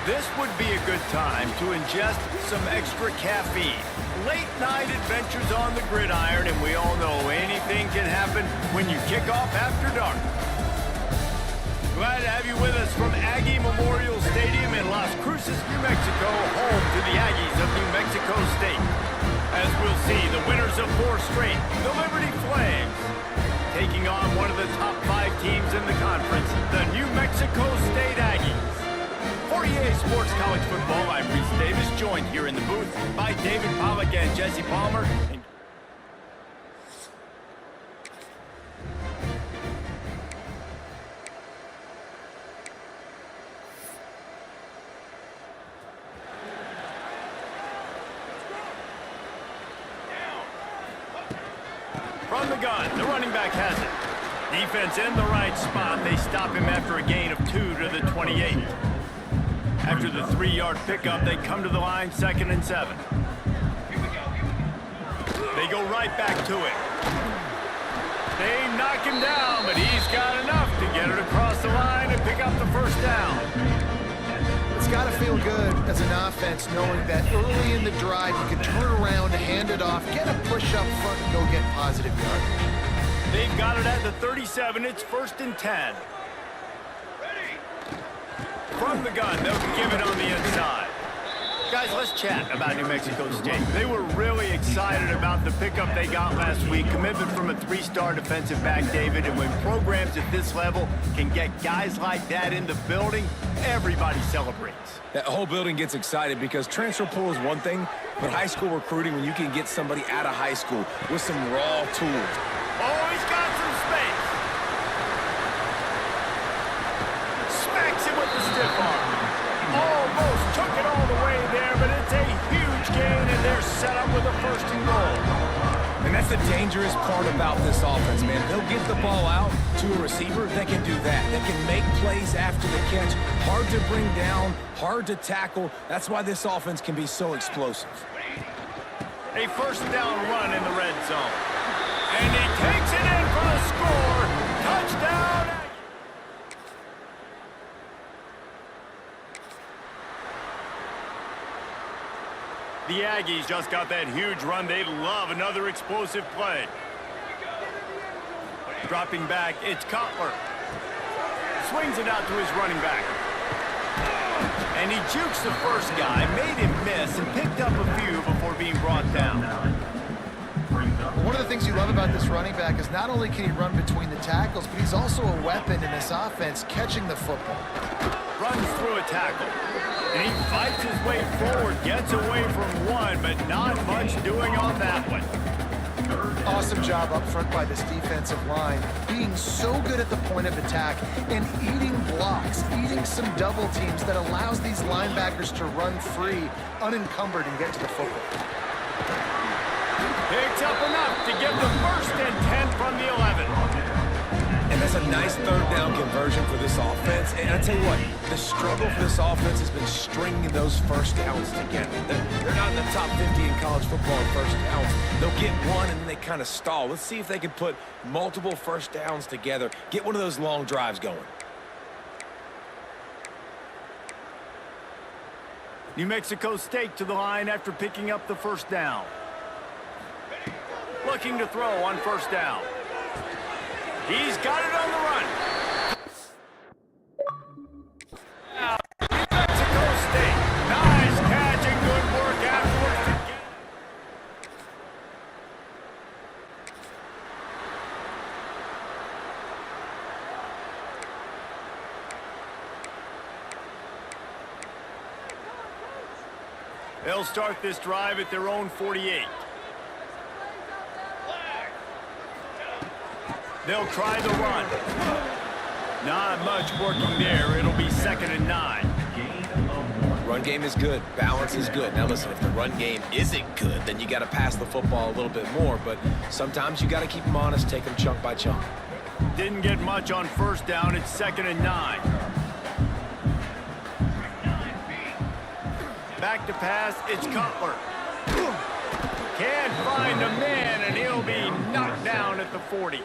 This would be a good time to ingest some extra caffeine. Late night adventures on the gridiron, and we all know anything can happen when you kick off after dark. Glad to have you with us from Aggie Memorial Stadium in Las Cruces, New Mexico, home to the Aggies of New Mexico State. As we'll see, the winners of 4 straight, the Liberty Flames, taking on one of the top 5 teams in the conference, the New Mexico State Aggies. For EA Sports College Football, I'm Reese Davis, joined here in the booth by David Pollack and Jesse Palmer. From the gun, the running back has it. Defense in the right spot. They stop him after a gain of 2 to the 28. After the 3-yard pickup, they come to the line, 2nd and 7. They go right back to it. They knock him down, but he's got enough to get it across the line and pick up the first down. It's got to feel good as an offense knowing that early in the drive you can turn around, hand it off, get a push up front, and go get positive yardage. They've got it at the 37. It's 1st and 10. From the gun, they'll give it on the inside. Guys, let's chat about New Mexico State. They were really excited about the pickup they got last week. Commitment from a 3-star defensive back, David. And when programs at this level can get guys like that in the building, everybody celebrates. That whole building gets excited because transfer pool is one thing, but high school recruiting, when you can get somebody out of high school with some raw tools. Oh, he's got some space. Smacks him with the stiff arm. Almost took it all the way there, but it's a huge gain, and they're set up with a 1st and goal. And that's the dangerous part about this offense, man. They'll get the ball out to a receiver. They can do that. They can make plays after the catch. Hard to bring down, hard to tackle. That's why this offense can be so explosive. A 1st down run in the red zone. And he takes it in for the score. Touchdown! The Aggies just got that huge run. They love another explosive play. Dropping back, it's Cutler. Swings it out to his running back. And he jukes the first guy, made him miss, and picked up a few before being brought down. One of the things you love about this running back is not only can he run between the tackles, but he's also a weapon in this offense, catching the football. Runs through a tackle. And he fights his way forward, gets away from one, but not much doing on that one. Awesome job up front by this defensive line, being so good at the point of attack and eating blocks, eating some double teams that allows these linebackers to run free, unencumbered, and get to the football. Picks up enough to get the 1st and 10 from the 11. And that's a nice 3rd down conversion for this offense. And I tell you what, the struggle for this offense has been stringing those 1st downs together. They're not in the top 50 in college football in 1st downs. They'll get one and then they kind of stall. Let's see if they can put multiple 1st downs together, get one of those long drives going. New Mexico State to the line after picking up the 1st down. Looking to throw on 1st down. He's got it on the run. Now, New Mexico State. Nice catch and good work afterwards. They'll start this drive at their own 48. They'll try the run. Not much working there. It'll be 2nd and 9. Run game is good. Balance is good. Now listen, if the run game isn't good, then you got to pass the football a little bit more. But sometimes you got to keep them honest, take them chunk by chunk. Didn't get much on 1st down. It's 2nd and 9. Back to pass. It's Cutler. Can't find a man, and he'll be knocked down at the 40.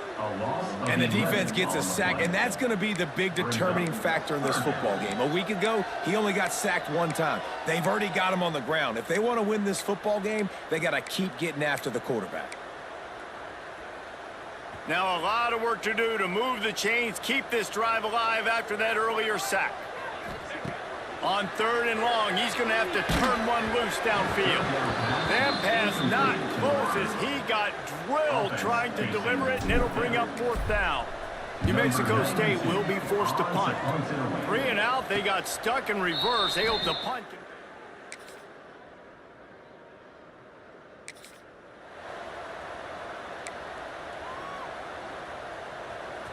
And the defense gets a sack, and that's going to be the big determining factor in this football game. A week ago, he only got sacked 1 time. They've already got him on the ground. If they want to win this football game, they got to keep getting after the quarterback. Now a lot of work to do to move the chains, keep this drive alive after that earlier sack. On 3rd and long, he's going to have to turn one loose downfield. That pass not close as he got drilled trying to deliver it, and it'll bring up 4th down. New Mexico State will be forced to punt. 3 and out, they got stuck in reverse, able to punt.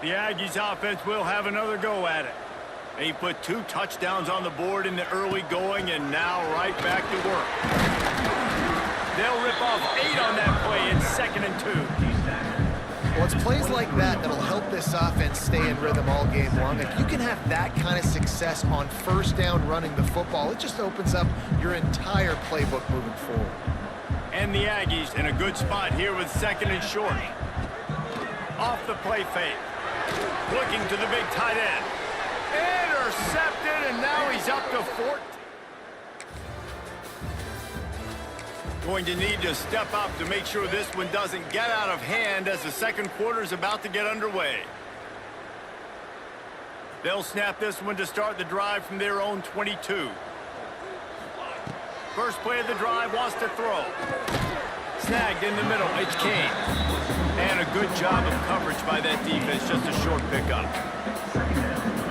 The Aggies offense will have another go at it. They put 2 touchdowns on the board in the early going, and now right back to work. They'll rip off 8 on that play. It's 2nd and 2. Well, it's plays like that that'll help this offense stay in rhythm all game long. If you can have that kind of success on 1st down running the football, it just opens up your entire playbook moving forward. And the Aggies in a good spot here with 2nd and short. Off the play fake. Looking to the big tight end. Intercepted, and now he's up to 4. Going to need to step up to make sure this one doesn't get out of hand as the 2nd quarter is about to get underway. They'll snap this one to start the drive from their own 22. First play of the drive, wants to throw. Snagged in the middle, it's Kane. And a good job of coverage by that defense, just a short pickup.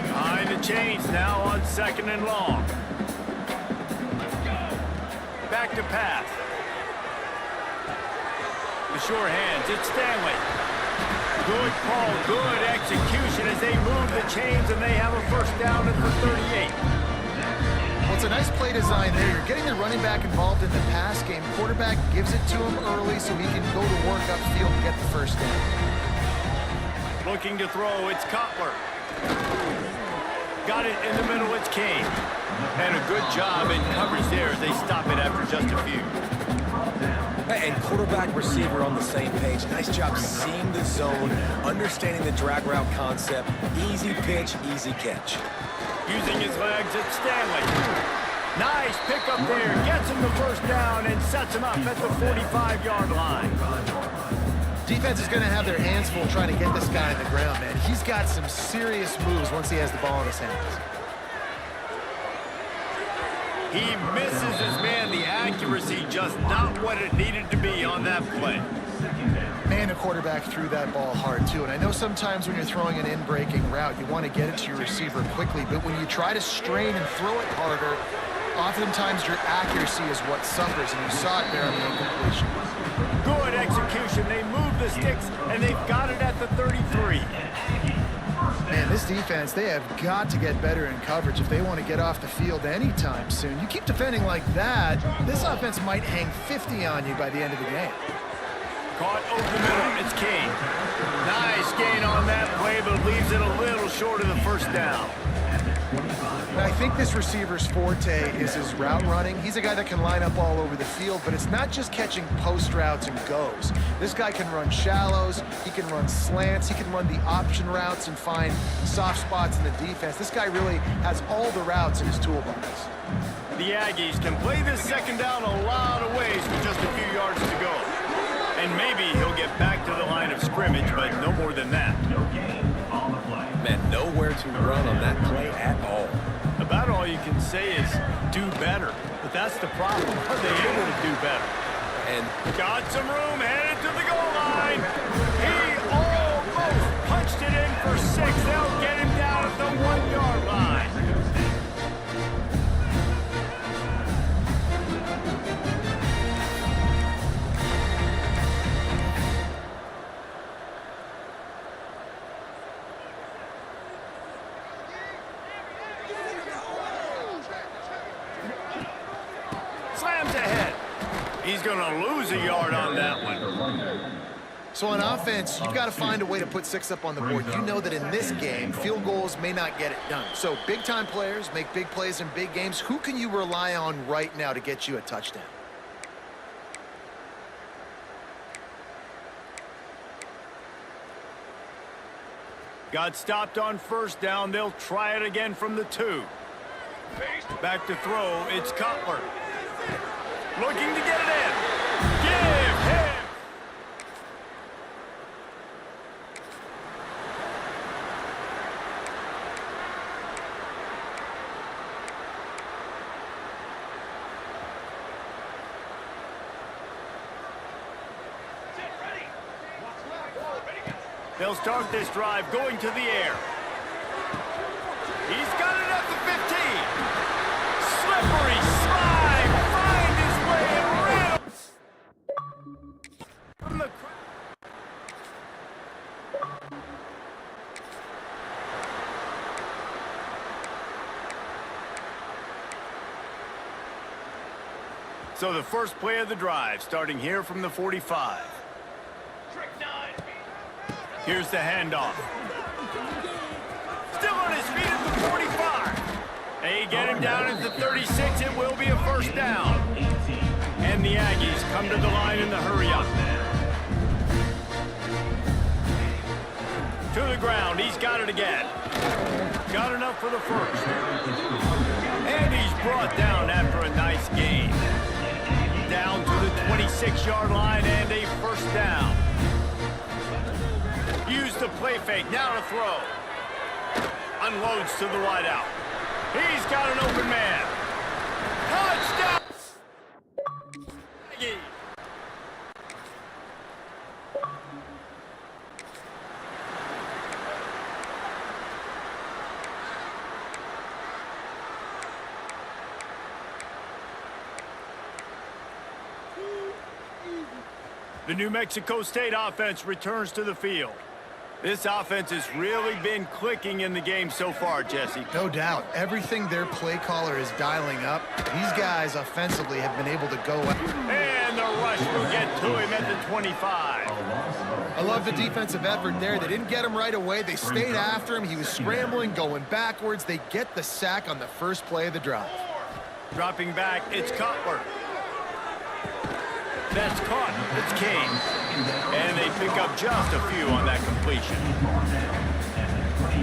Behind the chains now on 2nd and long. Back to pass. The sure hands, it's Stanley. Good call, good execution as they move the chains, and they have a 1st down at the 38. Well, it's a nice play design there. You're getting the running back involved in the pass game. Quarterback gives it to him early so he can go to work upfield and get the 1st down. Looking to throw, it's Cutler. Got it in the middle, it's Kane. And a good job in coverage there as they stop it after just a few. And quarterback receiver on the same page. Nice job seeing the zone, understanding the drag route concept. Easy pitch, easy catch. Using his legs, it's Stanley. Nice pickup there. Gets him the 1st down and sets him up at the 45-yard line. Defense is going to have their hands full trying to get this guy on the ground, man. He's got some serious moves once he has the ball in his hands. He misses his man. The accuracy just not what it needed to be on that play. And a quarterback threw that ball hard, too. And I know sometimes when you're throwing an in-breaking route, you want to get it to your receiver quickly. But when you try to strain and throw it harder, oftentimes your accuracy is what suffers. And you saw it there on the incompletion. Good execution. They move the sticks, and they've got it at the 33. Man, this defense, they have got to get better in coverage if they want to get off the field anytime soon. You keep defending like that, this offense might hang 50 on you by the end of the game. Caught over the middle. It's Kane. Nice gain on that play, but leaves it a little short of the 1st down. And I think this receiver's forte is his route running. He's a guy that can line up all over the field, but it's not just catching post routes and goes. This guy can run shallows, he can run slants, he can run the option routes and find soft spots in the defense. This guy really has all the routes in his toolbox. The Aggies can play this 2nd down a lot of ways with just a few yards to go. And maybe he'll get back to the line of scrimmage, but no more than that. Man, nowhere to run on that play at all. About all you can say is do better. But that's the problem. Are they able to do better? And got some room, headed to the goal line. He almost punched it in for 6. They'll get him down at the 1-yard line. He's going to lose a yard on that one. So on offense, you've got to find a way to put 6 up on the board. You know that in this game, field goals may not get it done. So big-time players make big plays in big games. Who can you rely on right now to get you a touchdown? Got stopped on first down. They'll try it again from the 2. Back to throw. It's Cutler. Looking to get it in. Give him. They'll start this drive going to the air. He's got it at the 15. Slippery slide. Find his way and ran from the So the first play of the drive starting here from the 45. Here's the handoff. Still on his feet at the 45. They get him down at the 36. It will be a first down. And the Aggies come to the line in the hurry-up. To the ground. He's got it again. Got enough for the first. And he's brought down after a nice gain. Down to the 26-yard line and a first down. Use the play fake, now to throw. Unloads to the wideout. He's got an open man. Touchdown! The New Mexico State offense returns to the field. This offense has really been clicking in the game so far, Jesse. No doubt. Everything their play caller is dialing up, these guys offensively have been able to go up. And the rush will get to him at the 25. I love the defensive effort there. They didn't get him right away. They stayed after him. He was scrambling, going backwards. They get the sack on the first play of the drive. Dropping back, it's Cutler. That's caught. It's Kane. And they pick up just a few on that completion.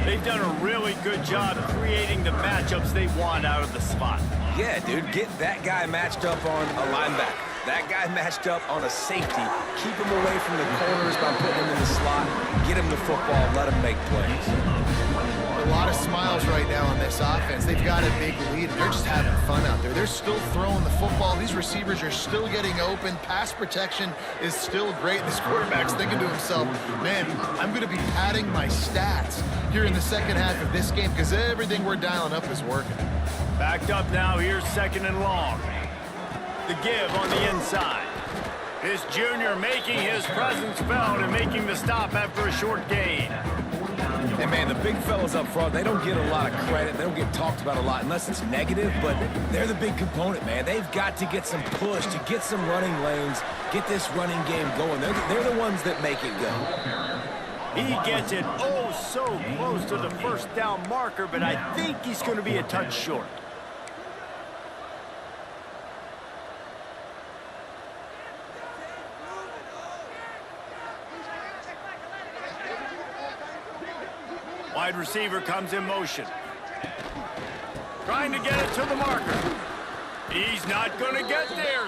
They've done a really good job creating the matchups they want out of the spot. Yeah, dude, get that guy matched up on a linebacker. That guy matched up on a safety. Keep him away from the corners by putting him in the slot. Get him the football, let him make plays. A lot of smiles right now on this offense. They've got a big lead, and they're just having fun out there. They're still throwing the football. These receivers are still getting open. Pass protection is still great. This quarterback's thinking to himself, man, I'm going to be padding my stats here in the second half of this game because everything we're dialing up is working. Backed up now. Here's second and long. The give on the inside. This junior making his presence felt and making the stop after a short gain. And, man, the big fellas up front, they don't get a lot of credit. They don't get talked about a lot unless it's negative, but they're the big component, man. They've got to get some push, to get some running lanes, get this running game going. They're the ones that make it go. He gets it oh so close to the first down marker, but I think he's going to be a touch short. Wide receiver comes in motion. Trying to get it to the marker. He's not going to get there.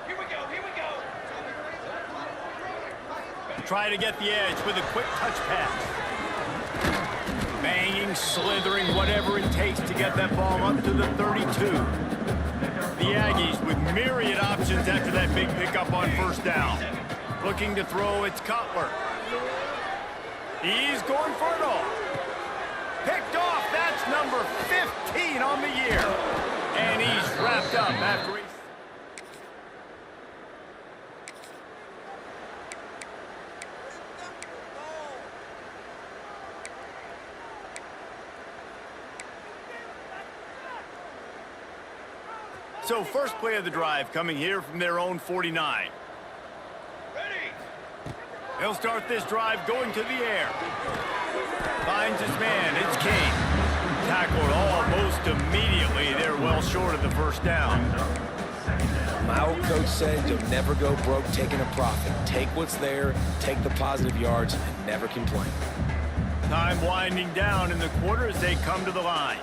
Here we go. Try to get the edge with a quick touch pass. Banging, slithering, whatever it takes to get that ball up to the 32. The Aggies with myriad options after that big pickup on first down. Looking to throw, it's Cutler. He's going for it all. Picked off, that's number 15 on the year. And he's wrapped up after he... So first play of the drive coming here from their own 49. Ready. He'll start this drive going to the air. Finds his man. It's Kane. Tackled almost immediately. They're well short of the first down. My old coach said you'll never go broke taking a profit. Take what's there, take the positive yards, and never complain. Time winding down in the quarter as they come to the line.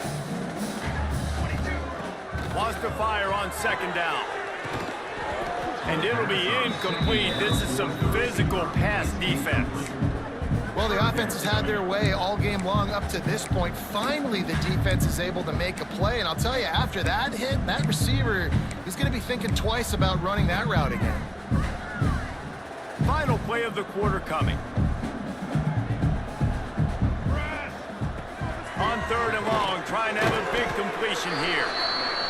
Wants to fire on second down. And it'll be incomplete. This is some physical pass defense. Well, the offense has had their way all game long up to this point. Finally, the defense is able to make a play. And I'll tell you, after that hit, that receiver is going to be thinking twice about running that route again. Final play of the quarter coming. On third and long, trying to have a big completion here.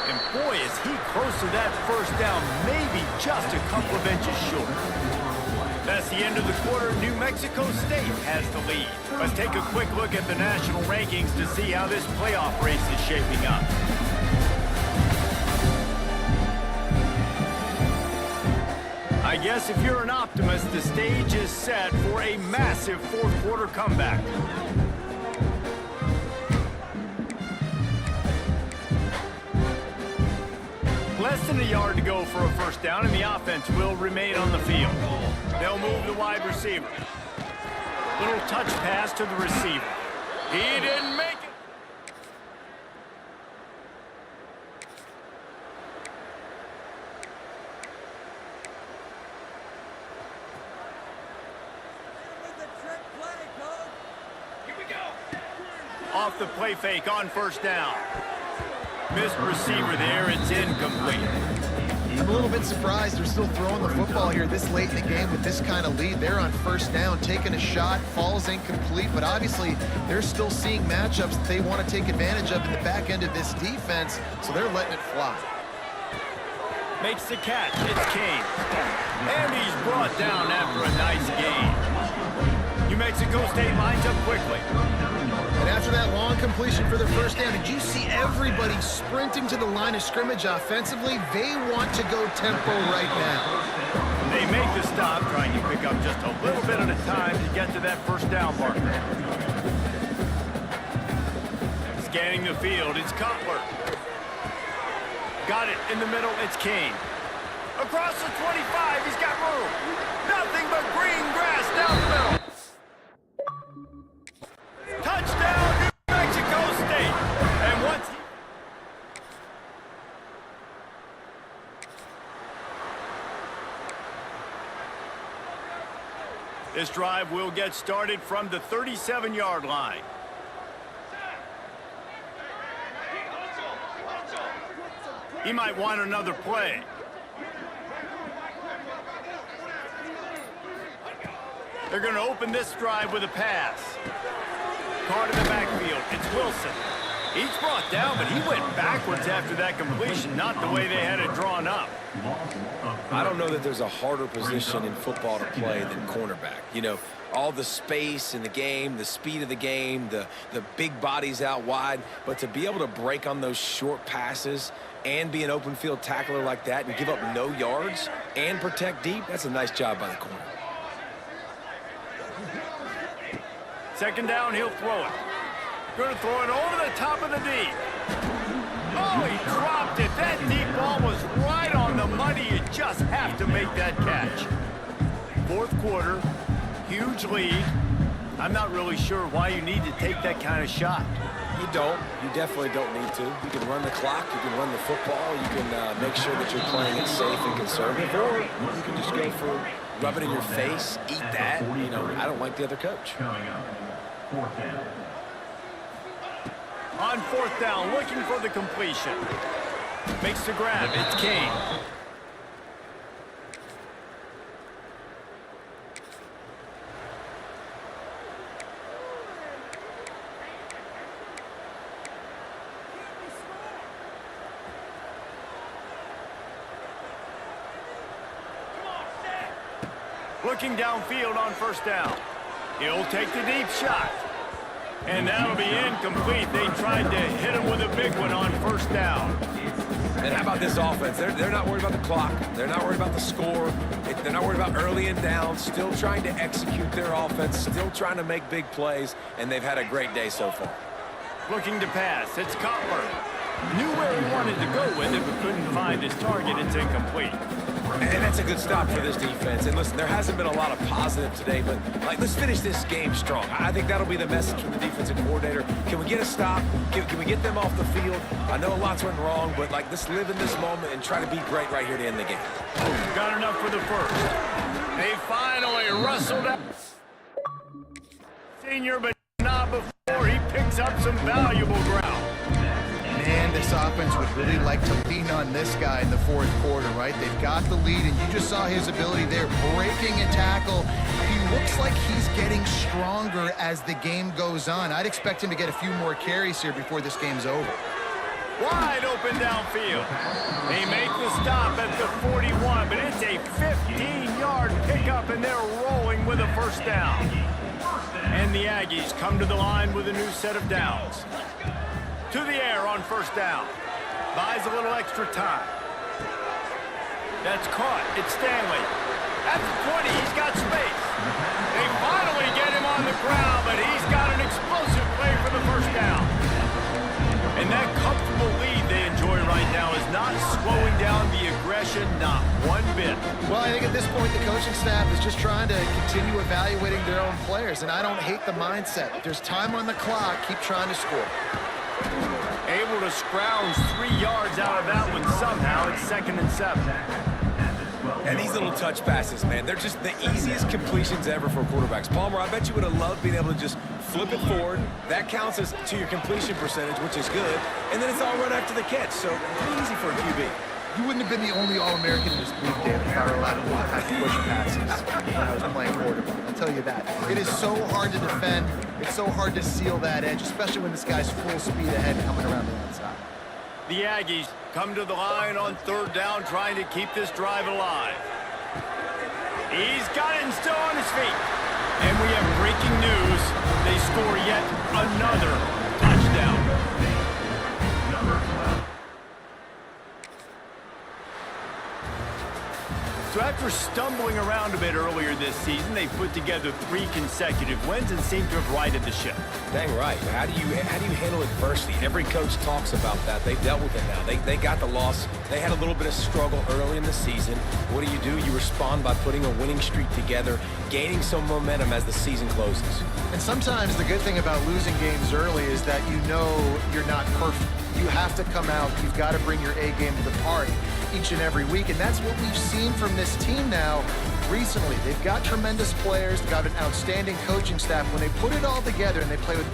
And boy, is he close to that first down, maybe just a couple of inches short. That's the end of the quarter. New Mexico State has the lead. Let's take a quick look at the national rankings to see how this playoff race is shaping up. I guess if you're an optimist, the stage is set for a massive fourth quarter comeback. Less than a yard to go for a first down, and the offense will remain on the field. They'll move the wide receiver. Little touch pass to the receiver. He didn't make it. Here we go. Off the play fake on first down. Missed receiver there. It's incomplete. I'm a little bit surprised they're still throwing the football here this late in the game with this kind of lead. They're on first down, taking a shot, falls incomplete, but obviously they're still seeing matchups that they want to take advantage of in the back end of this defense, so they're letting it fly. Makes the catch. It's Kane. And he's brought down after a nice gain. New Mexico State lines up quickly. And after that long completion for the first down, did you see everybody sprinting to the line of scrimmage offensively? They want to go tempo right now. They make the stop, trying to pick up just a little bit at a time to get to that first down marker. Scanning the field, it's Cutler. Got it in the middle, it's Kane. Across the 25, he's got room. Nothing but green grass down the middle. Touchdown, New Mexico State. And once this drive will get started from the 37-yard line. He might want another play. They're going to open this drive with a pass. Caught in the backfield. It's Wilson. He's brought down, but he went backwards after that completion, not the way they had it drawn up. I don't know that there's a harder position in football to play than cornerback. You know, all the space in the game, the speed of the game, the big bodies out wide, but to be able to break on those short passes and be an open field tackler like that and give up no yards and protect deep, that's a nice job by the corner. Second down, he'll throw it. Going to throw it over the top of the D. Oh, he dropped it. That deep ball was right on the money. You just have to make that catch. Fourth quarter, huge lead. I'm not really sure why you need to take that kind of shot. You don't. You definitely don't need to. You can run the clock. You can run the football. You can make sure that you're playing it safe and conservative. Or you can just go for rub it in your face, eat that. You know, I don't like the other coach. On fourth down, looking for the completion. Makes the grab. It's Kane. Looking downfield on first down. He'll take the deep shot. And that'll be incomplete. They tried to hit him with a big one on first down. And how about this offense? They're not worried about the clock. They're not worried about the score. They're not worried about early and down. Still trying to execute their offense. Still trying to make big plays. And they've had a great day so far. Looking to pass. It's Cutler. Knew where he wanted to go with it, but couldn't find his target. It's incomplete. And that's a good stop for this defense. And listen, there hasn't been a lot of positive today, but let's finish this game strong. I think that'll be the message from the defensive coordinator. Can we get a stop? Can we get them off the field? I know lots went wrong, but let's live in this moment and try to be great right here to end the game. Got enough for the first. They finally wrestled out senior, but not before he picks up some valuable ground. Man, this offense would really like to lean on this guy in the fourth quarter, right? They've got the lead, and you just saw his ability there, breaking a tackle. He looks like he's getting stronger as the game goes on. I'd expect him to get a few more carries here before this game's over. Wide open downfield. They make the stop at the 41, but it's a 15-yard pickup, and they're rolling with a first down. And the Aggies come to the line with a new set of downs. To the air on first down. Buys a little extra time. That's caught. It's Stanley. At the 20, he's got space. They finally get him on the ground, but he's got an explosive play for the first down. And that comfortable lead they enjoy right now is not slowing down the aggression, not one bit. Well, I think at this point, the coaching staff is just trying to continue evaluating their own players, and I don't hate the mindset. There's time on the clock. Keep trying to score. Able to scrounge 3 yards out of that one somehow. It's 2nd and 7. And these little touch passes, man, they're just the easiest completions ever for quarterbacks. Palmer, I bet you would have loved being able to just flip it forward. That counts as to your completion percentage, which is good. And then it's all run after the catch, so pretty easy for a QB. You wouldn't have been the only All-American in this group, David, if I were allowed to learn how to push passes when I was playing quarterback. I'll tell you that. It is so hard to defend. It's so hard to seal that edge, especially when this guy's full speed ahead coming around the outside. The Aggies come to the line on third down, trying to keep this drive alive. He's got it and still on his feet. And we have breaking news. They score yet another touchdown. So after stumbling around a bit earlier this season, they put together 3 consecutive wins and seem to have righted the ship. Dang right. How do you handle adversity? Every coach talks about that. They've dealt with it now. They got the loss. They had a little bit of struggle early in the season. What do? You respond by putting a winning streak together, gaining some momentum as the season closes. And sometimes the good thing about losing games early is that you know you're not perfect. You have to come out. You've got to bring your A game to the party each and every week, and that's what we've seen from this team now recently. They've got tremendous players. They've got an outstanding coaching staff. When they put it all together and they play with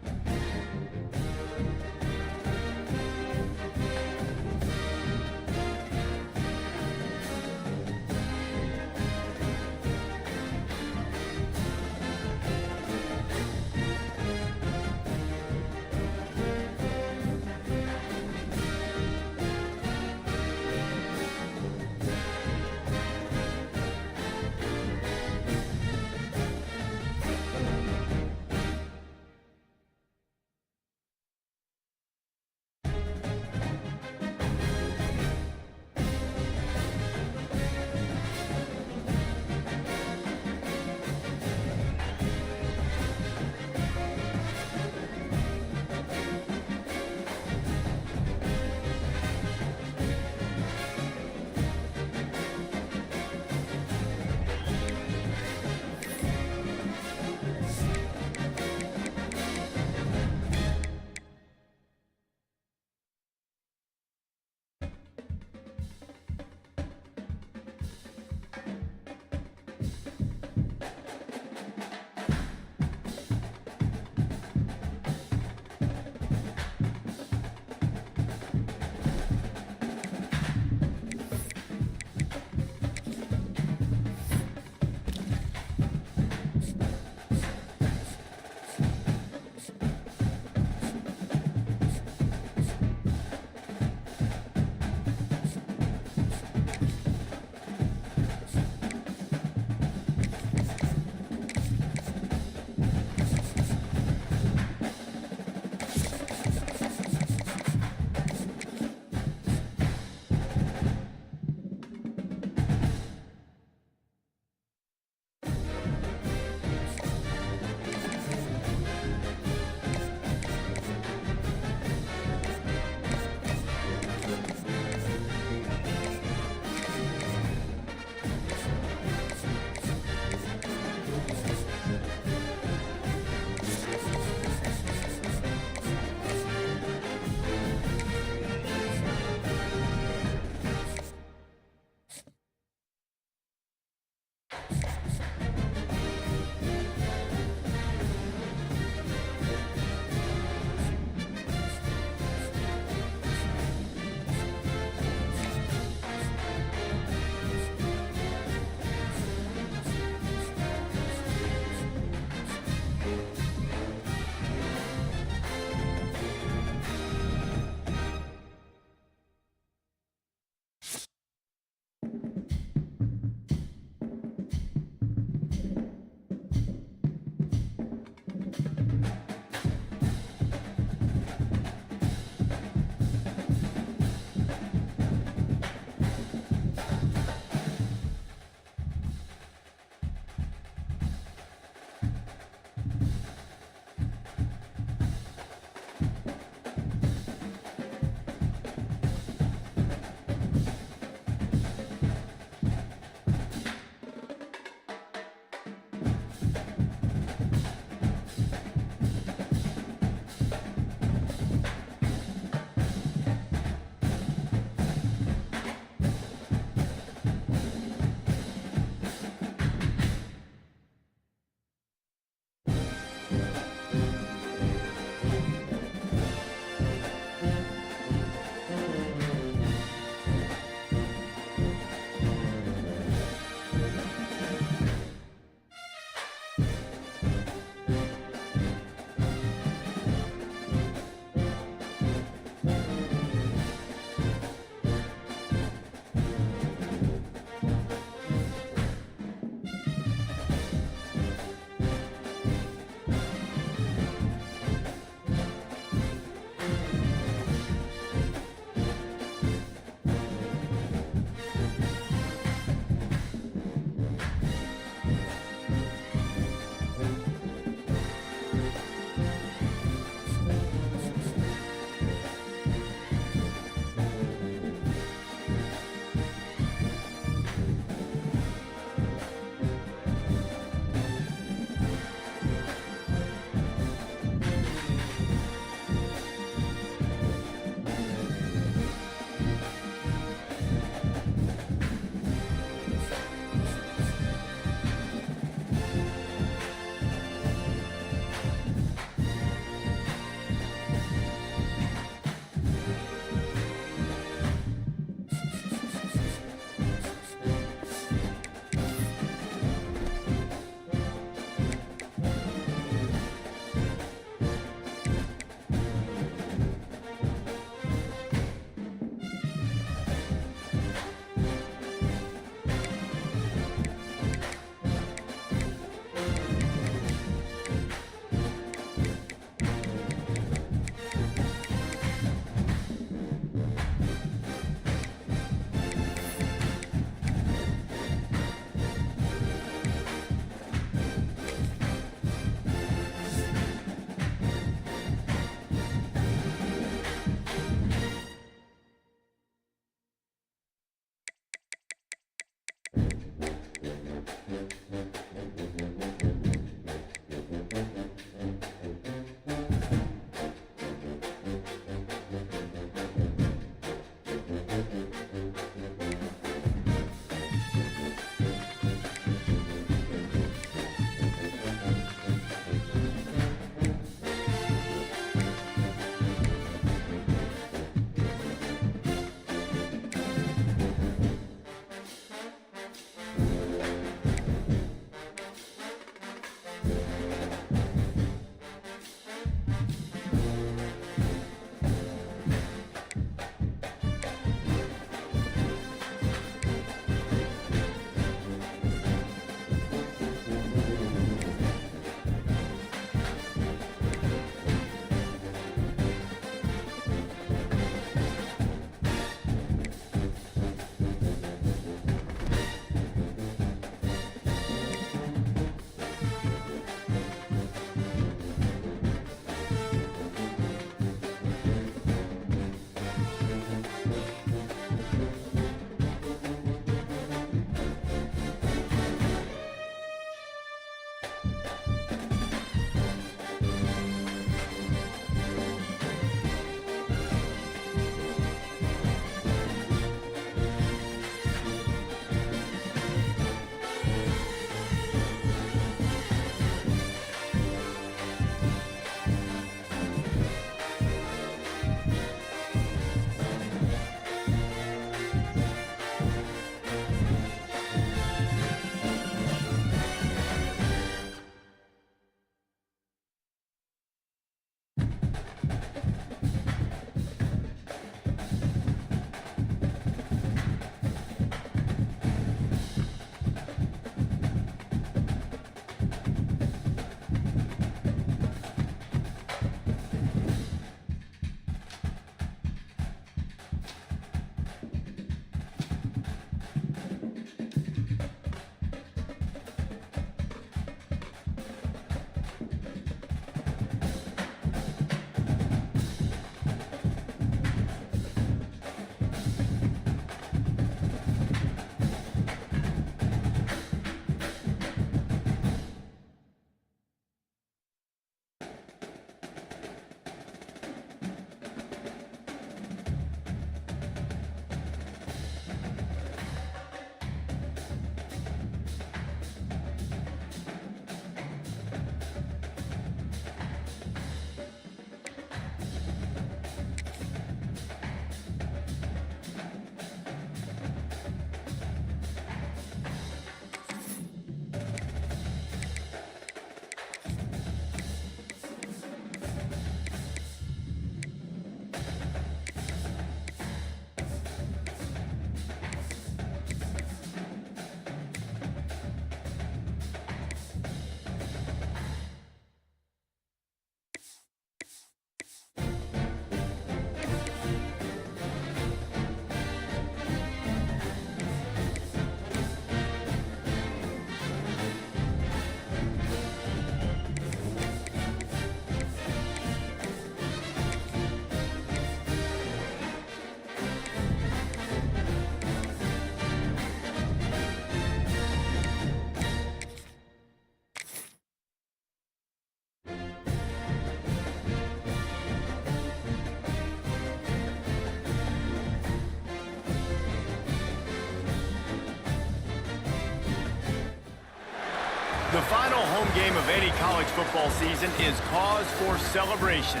final home game of any college football season is cause for celebration.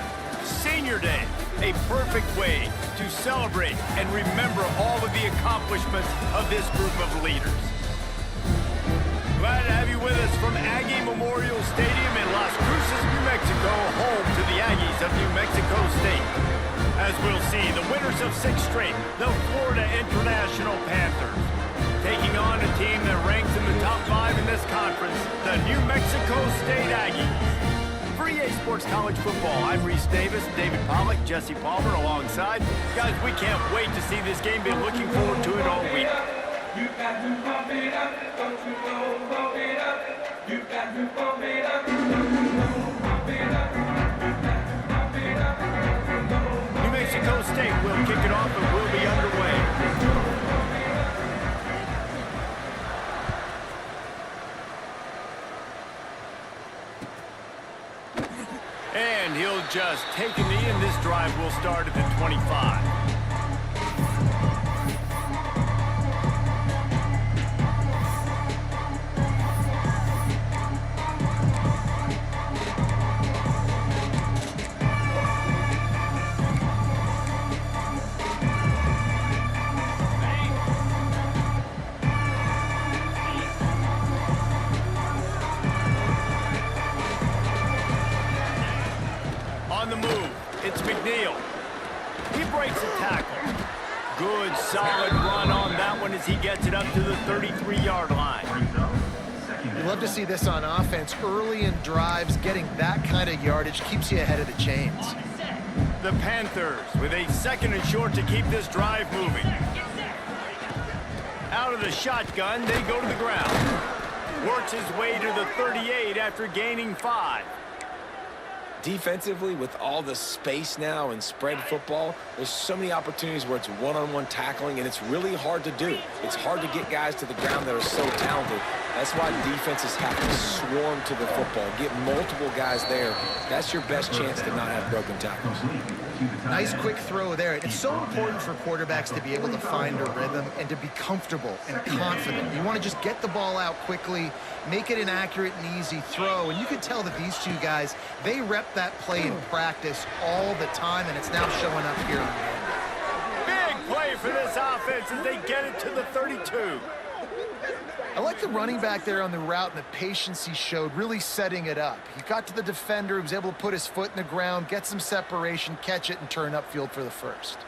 Senior Day, a perfect way to celebrate and remember all of the accomplishments of this group of leaders. Glad to have you with us from Aggie Memorial Stadium in Las Cruces, New Mexico, home to the Aggies of New Mexico State. As we'll see, the winners of 6 straight, the Florida International Panthers, taking on a team that ranks in the top 5 in this conference, the New Mexico State Aggies. For EA Sports College Football, I'm Reese Davis, David Pollack, Jesse Palmer alongside. Guys, we can't wait to see this game. Been looking forward to it all week. You got to pump it up, don't you know, pump it up. You got to pump it up, don't you know, pump it up. You got to pump it up, don't you know. New Mexico State will kick it off and will be underway. And he'll just take a knee, and this drive will start at the 25. On the move, it's McNeil. He breaks a tackle. Good, solid run on that one as he gets it up to the 33-yard line. You love to see this on offense. Early in drives, getting that kind of yardage keeps you ahead of the chains. The Panthers with a 2nd and short to keep this drive moving. Out of the shotgun, they go to the ground. Works his way to the 38 after gaining 5. Defensively, with all the space now and spread football, there's so many opportunities where it's one-on-one tackling, and it's really hard to do. It's hard to get guys to the ground that are so talented. That's why defenses have to swarm to the football, get multiple guys there. That's your best chance to not have broken tackles. Nice quick throw there. It's so important for quarterbacks to be able to find a rhythm and to be comfortable and confident. You want to just get the ball out quickly, make it an accurate and easy throw. And you can tell that these two guys, they rep that play in practice all the time, and it's now showing up here on the end. Big play for this offense as they get it to the 32. I like the running back there on the route and the patience he showed, really setting it up. He got to the defender, he was able to put his foot in the ground, get some separation, catch it, and turn upfield for the first.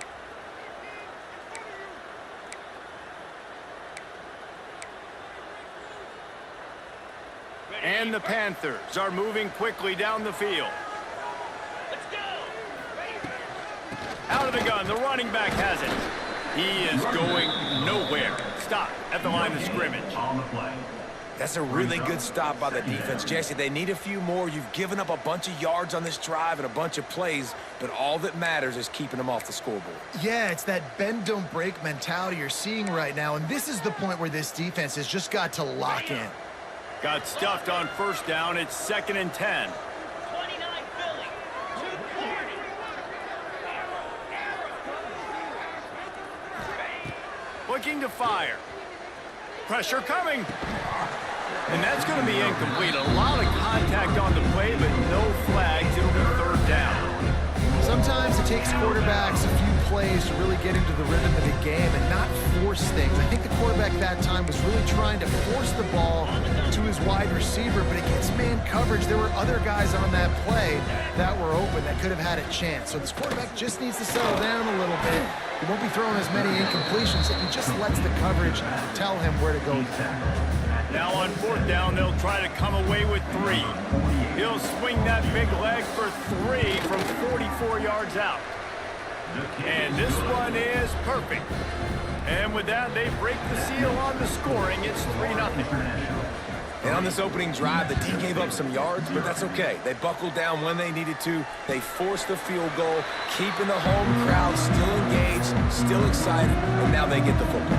And the Panthers are moving quickly down the field. Let's go. Out of the gun, the running back has it. He is going nowhere. Stop at the line of scrimmage. That's a really good stop by the defense, Jesse. They need a few more. You've given up a bunch of yards on this drive and a bunch of plays, but all that matters is keeping them off the scoreboard. Yeah, it's that bend, don't break mentality you're seeing right now, and this is the point where this defense has just got to lock in. Got stuffed on 1st down. It's 2nd and 10. 29 Philly. 240. Looking to fire. Pressure coming. And that's going to be incomplete. A lot of contact on the play, but no flags. It'll be 3rd down. Sometimes it takes quarterbacks a few plays to really get into the rhythm of the game and not force things. I think the quarterback that time was really trying to force the ball to his wide receiver, but against man coverage, there were other guys on that play that were open that could have had a chance. So this quarterback just needs to settle down a little bit. He won't be throwing as many incompletions if he just lets the coverage tell him where to go. Now on 4th down, they'll try to come away with 3. He'll swing that big leg for 3 from 44 yards out. And this one is perfect. And with that, they break the seal on the scoring. It's 3-0. And on this opening drive, the D gave up some yards, but that's okay. They buckled down when they needed to. They forced the field goal, keeping the home crowd still engaged, still excited, and now they get the football.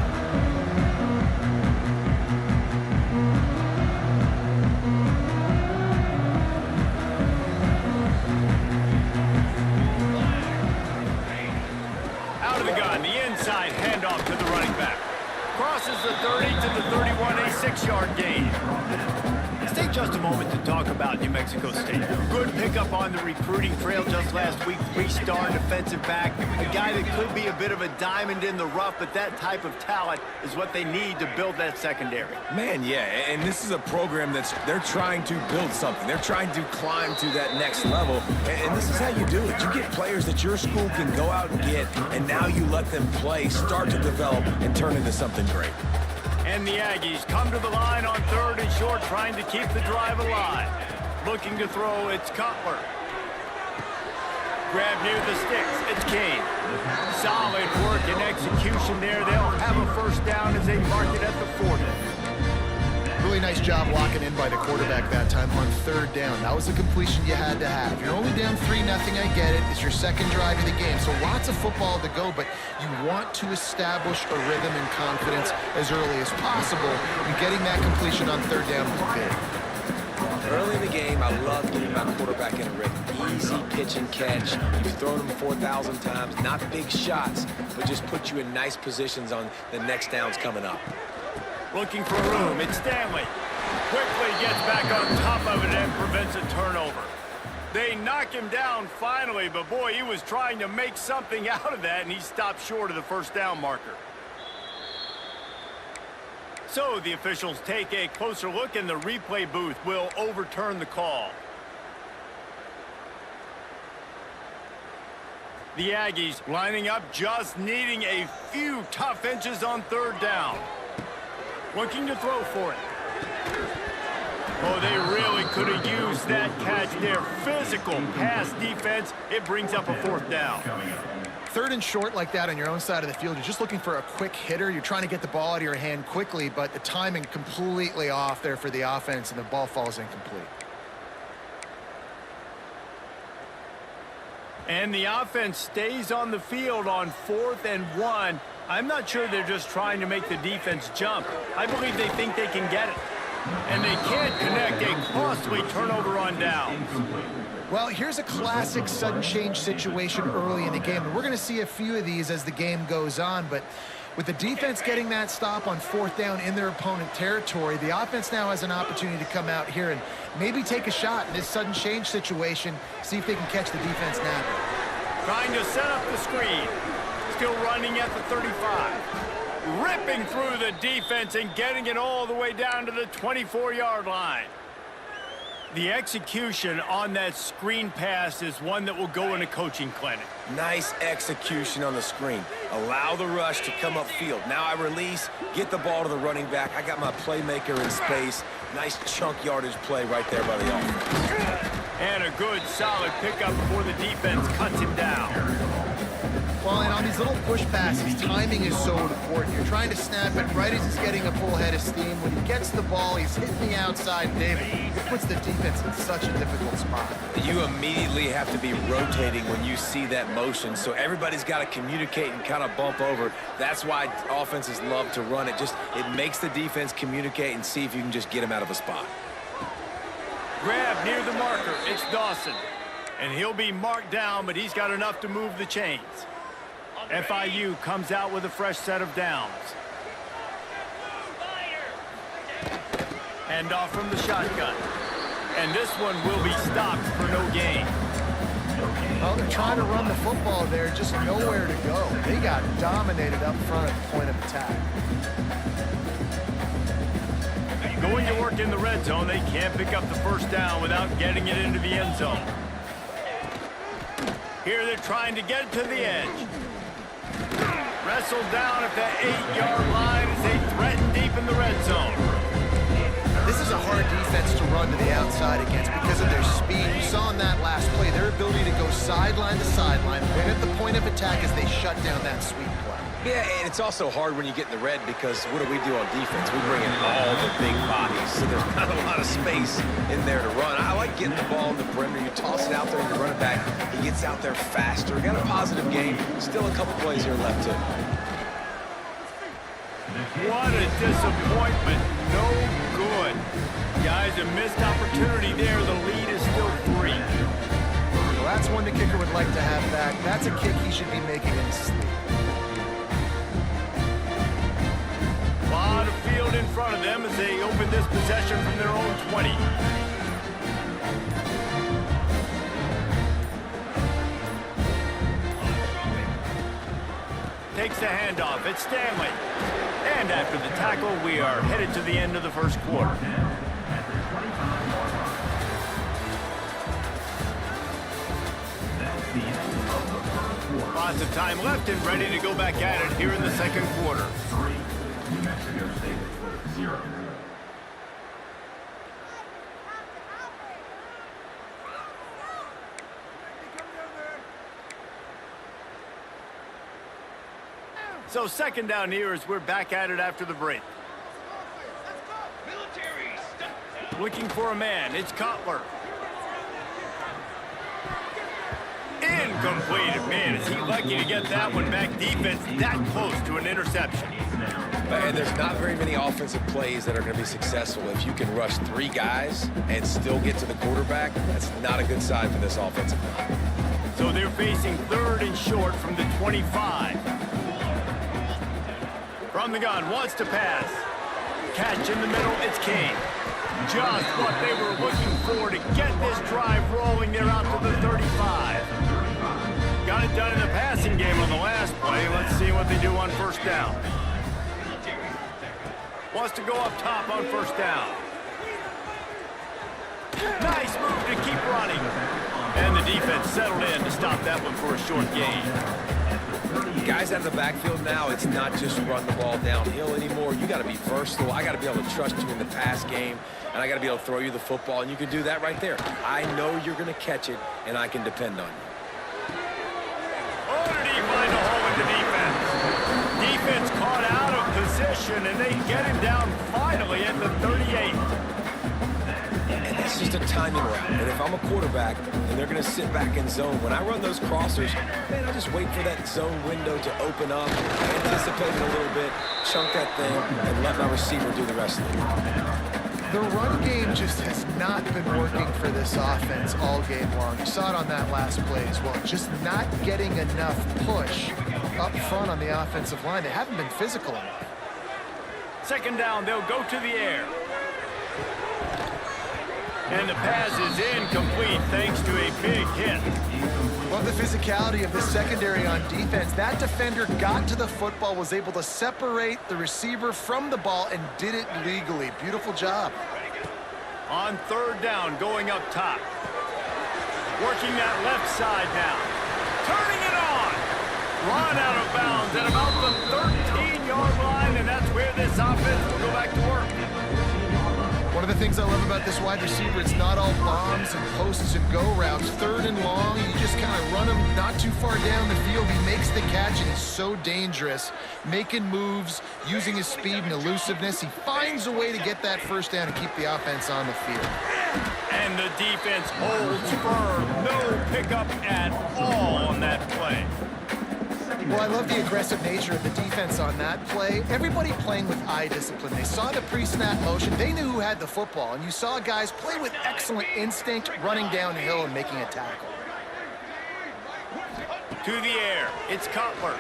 Out of the gun, the inside handoff to the running back. Crosses the 30 to the 31, a 6-yard gain. State take just a moment to talk about New Mexico State. Good pickup on the recruiting trail just last week. 3-star defensive back. A guy that could be a bit of a diamond in the rough, but that type of talent is what they need to build that secondary. Man, yeah, and this is a program they're trying to build something. They're trying to climb to that next level, and this is how you do it. You get players that your school can go out and get, and now you let them play, start to develop, and turn into something great. And the Aggies come to the line on 3rd and short, trying to keep the drive alive. Looking to throw, it's Cutler. Grab near the sticks, it's Kane. Solid work and execution there. They'll have a first down as they mark it at the 40. Really nice job locking in by the quarterback that time on 3rd down. That was a completion you had to have. You're only down 3-0, I get it. It's your second drive of the game, so lots of football to go, but you want to establish a rhythm and confidence as early as possible, and getting that completion on 3rd down was big. Early in the game, I love getting my quarterback in a rhythm. Easy pitch and catch. You've thrown them 4,000 times. Not big shots, but just put you in nice positions on the next downs coming up. Looking for room, it's Stanley. Quickly gets back on top of it and prevents a turnover. They knock him down finally, but boy, he was trying to make something out of that, and he stopped short of the first down marker. So the officials take a closer look, and the replay booth will overturn the call. The Aggies lining up, just needing a few tough inches on 3rd down. Looking to throw for it. Oh, they really could have used that catch there. Physical pass defense. It brings up a 4th down. 3rd and short like that on your own side of the field, you're just looking for a quick hitter. You're trying to get the ball out of your hand quickly, but the timing completely off there for the offense, and the ball falls incomplete. And the offense stays on the field on 4th and 1. I'm not sure they're just trying to make the defense jump. I believe they think they can get it. And they can't connect a costly turnover on downs. Well, here's a classic sudden change situation early in the game. And we're going to see a few of these as the game goes on. But with the defense getting that stop on 4th down in their opponent territory, the offense now has an opportunity to come out here and maybe take a shot in this sudden change situation, see if they can catch the defense napping. Trying to set up the screen. Still running at the 35. Ripping through the defense and getting it all the way down to the 24-yard line. The execution on that screen pass is one that will go in a coaching clinic. Nice execution on the screen. Allow the rush to come upfield. Now I release, get the ball to the running back. I got my playmaker in space. Nice chunk yardage play right there by the offense. And a good, solid pickup before the defense cuts him down. Well, and on these little push passes, timing is so important. You're trying to snap it right as he's getting a full head of steam. When he gets the ball, he's hitting the outside. David, it puts the defense in such a difficult spot. You immediately have to be rotating when you see that motion, so everybody's got to communicate and kind of bump over. That's why offenses love to run it. It makes the defense communicate and see if you can just get him out of a spot. Grab near the marker. It's Dawson. And he'll be marked down, but he's got enough to move the chains. FIU comes out with a fresh set of downs. Hand off from the shotgun. And this one will be stopped for no gain. Well, they're trying to run the football there, just nowhere to go. They got dominated up front at the point of attack. Going to work in the red zone, they can't pick up the first down without getting it into the end zone. Here they're trying to get it to the edge. Wrestled down at the 8-yard line as they threaten deep in the red zone. This is a hard defense to run to the outside against because of their speed. You saw in that last play their ability to go sideline to sideline, win at the point of attack as they shut down that sweep play. Yeah, and it's also hard when you get in the red because what do we do on defense? We bring in all the big bodies, so there's not a lot of space in there to run. I like getting the ball in the perimeter. You toss it out there and you run it back. He gets out there faster. Got a positive game. Still a couple plays here left too. What a disappointment. No good. Guys, a missed opportunity there. The lead is still 3. Well, that's one the kicker would like to have back. That's a kick he should be making in his sleep. A lot of field field in front of them as they open this possession from their own 20. Takes the handoff. It's Stanley. And after the tackle, we are headed to the end of the first quarter. Lots of time left and ready to go back at it here in the second quarter. 3, New Mexico State 0. So second down here as we're back at it after the break. Military, stop. Looking for a man. It's Cutler. Incomplete. Man, is he lucky to get that one back. Defense that close to an interception. And there's not very many offensive plays that are going to be successful. If you can rush 3 guys and still get to the quarterback, that's not a good sign for this offensive line. So they're facing third and short from the 25. From the gun, wants to pass. Catch in the middle, it's King. Just what they were looking for to get this drive rolling there out to the 35. Got it done in the passing game on the last play. Let's see what they do on first down. Wants to go up top on first down. Nice move to keep running. And the defense settled in to stop that one for a short gain. Guys out of the backfield now, it's not just run the ball downhill anymore. You got to be versatile. I got to be able to trust you in the pass game, and I got to be able to throw you the football, and you can do that right there. I know you're going to catch it, and I can depend on you. Oh, did he find a hole in the defense? Defense caught out of position, and they get him down finally at the 38. And that's just a timing route. And if I'm a quarterback and they're going to sit back in zone, when I run those crossers, man, I just wait for that zone window to open up, anticipate it a little bit, chunk that thing, and let my receiver do the rest of it. The run game just has not been working for this offense all game long. You saw it on that last play as well. Just not getting enough push up front on the offensive line. They haven't been physical enough. Second down, they'll go to the air. And the pass is incomplete thanks to a big hit. Love the physicality of the secondary on defense. That defender got to the football, was able to separate the receiver from the ball, and did it legally. Beautiful job. On third down, going up top. Working that left side now. Turning it on. Run out of bounds at about the 13-yard line, and that's where this offense will go back to work. One of the things I love about this wide receiver, it's not all bombs and posts and go routes. Third and long, you just kind of run him not too far down the field. He makes the catch, and he's so dangerous, making moves, using his speed and elusiveness. He finds a way to get that first down and keep the offense on the field. And the defense holds firm. No pickup at all on that play. Well, I love the aggressive nature of the defense on that play. Everybody playing with eye discipline. They saw the pre-snap motion. They knew who had the football. And you saw guys play with excellent instinct, running downhill and making a tackle. To the air. It's Cutler.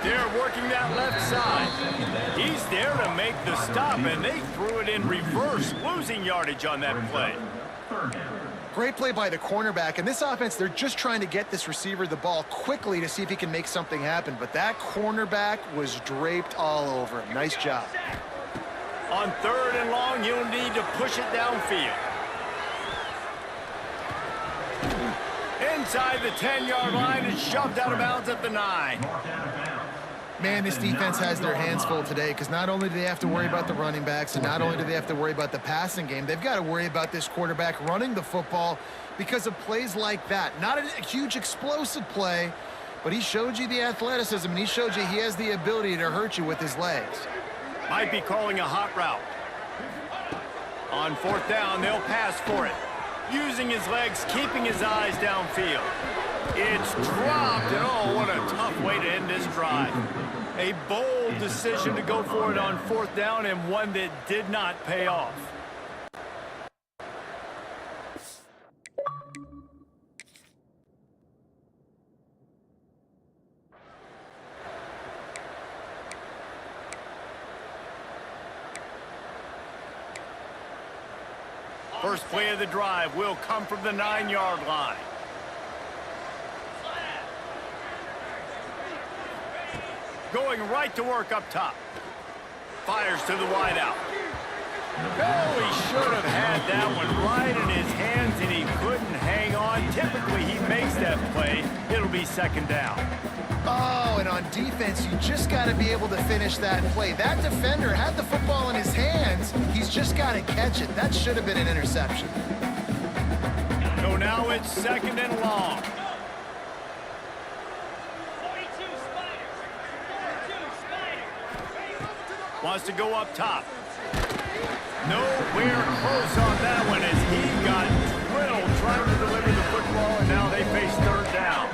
They're working that left side. He's there to make the stop, and they threw it in reverse, losing yardage on that play. Great play by the cornerback. And this offense, they're just trying to get this receiver the ball quickly to see if he can make something happen. But that cornerback was draped all over him. Nice job. On third and long, you'll need to push it downfield. Inside the 10-yard line, it's shoved out of bounds at the 9. Man, this defense has their hands full today because not only do they have to worry about the running backs and not only do they have to worry about the passing game, they've got to worry about this quarterback running the football because of plays like that. Not a huge explosive play, but he showed you the athleticism and he showed you he has the ability to hurt you with his legs. Might be calling a hot route. On fourth down, they'll pass for it. Using his legs, keeping his eyes downfield. It's dropped, and oh, what a tough way to end this drive. A bold decision to go for it on fourth down, and one that did not pay off. First play of the drive will come from the 9-yard line. Going right to work up top. Fires to the wideout. Oh, he should have had that one right in his hands, and he couldn't hang on. Typically, he makes that play. It'll be second down. Oh, and on defense, you just got to be able to finish that play. That defender had the football in his hands. He's just got to catch it. That should have been an interception. So now it's second and long. 42 Spiders. 42 Spiders. Wants to go up top. Nowhere close on that one as he got drilled trying to deliver the football, and now they face third down.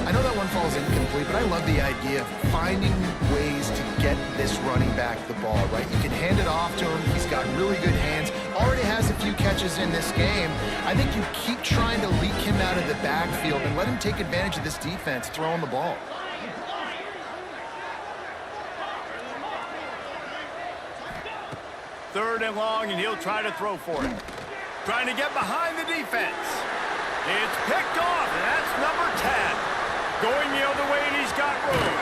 I know that one falls incomplete, but I love the idea of finding ways to get this running back the ball, right? You can hand it off to him. He's got really good hands. Already has a few catches in this game. I think you keep trying to leak him out of the backfield and let him take advantage of this defense throwing the ball. Third and long, and he'll try to throw for it. Trying to get behind the defense. It's picked off, and that's number 10. Going the other way, and he's got room.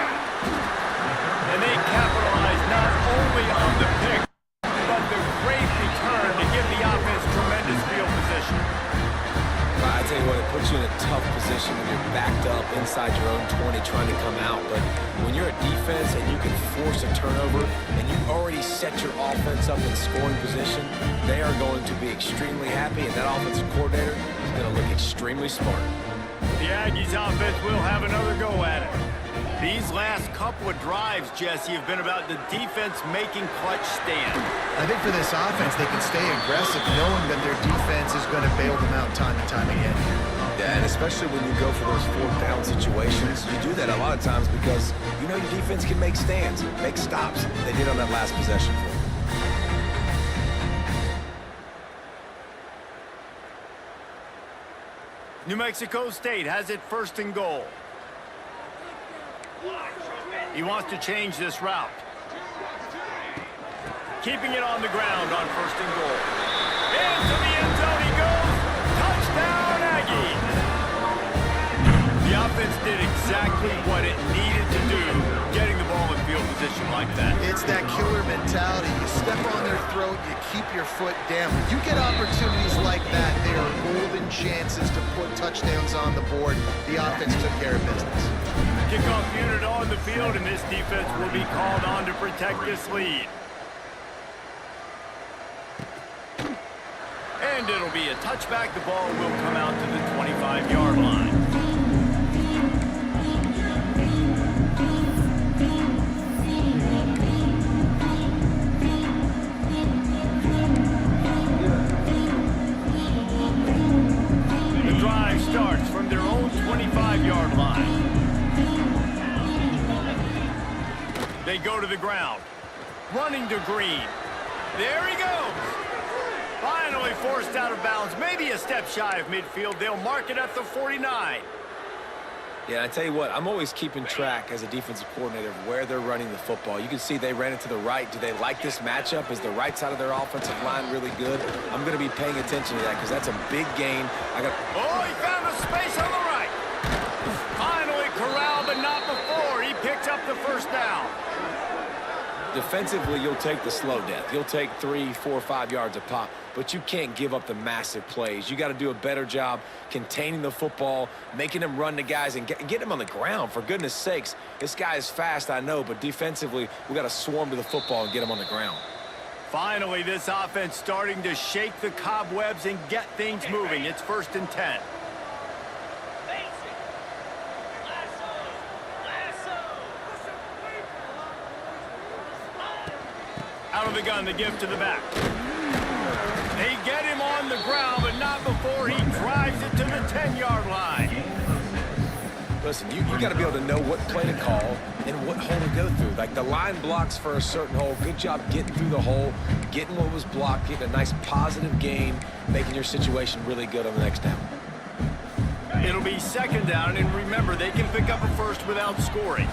And they capitalize not only on the pick, but the great return to give the offense tremendous field position. I tell you what, it puts you in a tough position when you're backed up inside your own 20 trying to come out. But when you're a defense and you can force a turnover and you already set your offense up in scoring position, they are going to be extremely happy, and that offensive coordinator is going to look extremely smart. The Aggies offense will have another go at it. These last couple of drives, Jesse, have been about the defense making clutch stands. I think for this offense, they can stay aggressive knowing that their defense is going to bail them out time and time again. Yeah, and especially when you go for those fourth down situations, you do that a lot of times because you know your defense can make stands, make stops. They did on that last possession for them. New Mexico State has it first and goal. He wants to change this route. Keeping it on the ground on first and goal. Into the end zone he goes. Touchdown, Aggies. The offense did exactly what it needed to do, getting the ball in field position like that. It's that killer mentality. You step on their throat, you keep your foot down. When you get opportunities like that, they are golden chances to put touchdowns on the board. The offense took care of business. Kickoff unit on the field, and this defense will be called on to protect this lead. And it'll be a touchback. The ball will come out to the 25-yard line. The drive starts from their own 25-yard line. They go to the ground. Running to Green. There he goes. Finally forced out of bounds. Maybe a step shy of midfield. They'll mark it at the 49. Yeah, I tell you what, I'm always keeping track as a defensive coordinator of where they're running the football. You can see they ran it to the right. Do they like this matchup? Is the right side of their offensive line really good? I'm going to be paying attention to that because that's a big gain. Oh, he found a space on the right. Finally corralled, but not before. He picked up the first down. Defensively, you'll take the slow death. You'll take 3, 4, 5 yards a pop, but you can't give up the massive plays. You got to do a better job containing the football, making them run the guys, and get them on the ground. For goodness sakes, this guy is fast, I know, but defensively, we got to swarm to the football and get him on the ground. Finally, this offense starting to shake the cobwebs and get things moving. It's first and 10. Out of the gun, the give to the back. They get him on the ground, but not before he drives it to the 10-yard line. Listen, you got to be able to know what play to call and what hole to go through. Like the line blocks for a certain hole. Good job getting through the hole, getting what was blocked, getting a nice positive gain, making your situation really good on the next down. It'll be second down, and remember, they can pick up a first without scoring.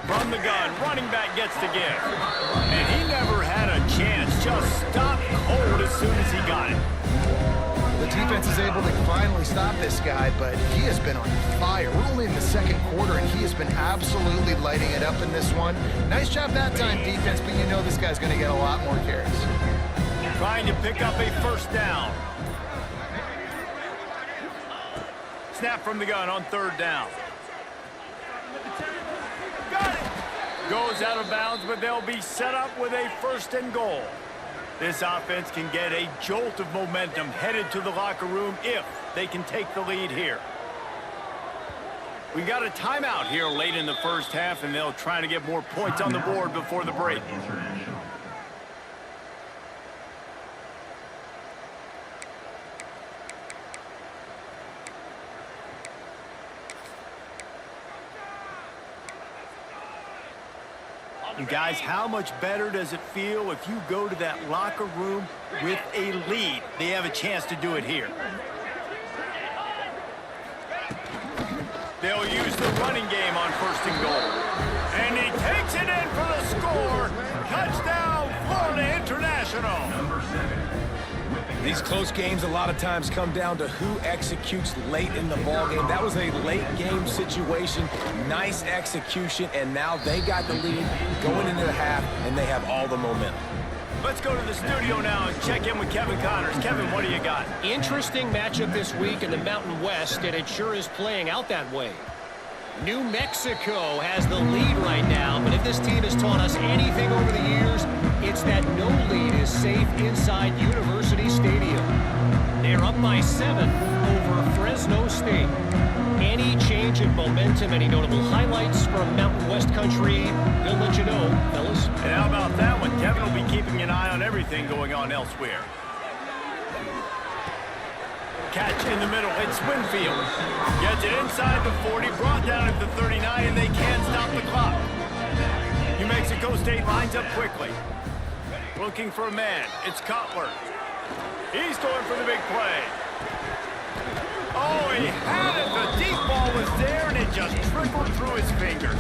From the gun, running back gets the give. And he never had a chance. Just stopped cold soon as he got it. The defense is able to finally stop this guy, but he has been on fire. We're only in the second quarter, and he has been absolutely lighting it up in this one. Nice job that time, defense, but you know this guy's going to get a lot more carries. Trying to pick up a first down. Snap from the gun on third down. Got it! Goes out of bounds, but they'll be set up with a first and goal. This offense can get a jolt of momentum headed to the locker room if they can take the lead here. We got a timeout here late in the first half, and they'll try to get more points on the board before the break. And guys, how much better does it feel if you go to that locker room with a lead? They have a chance to do it here. They'll use the running game on first and goal. And he takes it in for the score. Touchdown, Florida International. These close games a lot of times come down to who executes late in the ballgame. That was a late game situation, nice execution, and now they got the lead going into the half, and they have all the momentum. Let's go to the studio now and check in with Kevin Connors. Kevin, what do you got? Interesting matchup this week in the Mountain West, and it sure is playing out that way. New Mexico has the lead right now, but if this team has taught us anything over the years, it's that no lead is safe inside University Stadium. They're up by 7 over Fresno State. Any change in momentum, any notable highlights from Mountain West country, we'll let you know, fellas. And how about that one? Kevin will be keeping an eye on everything going on elsewhere. Catch in the middle, it's Winfield. Gets it inside the 40, brought down at the 39, and they can't stop the clock. New Mexico State lines up quickly. Looking for a man, it's Cutler. He's going for the big play. Oh, he had it, the deep ball was there, and it just trickled through his fingers.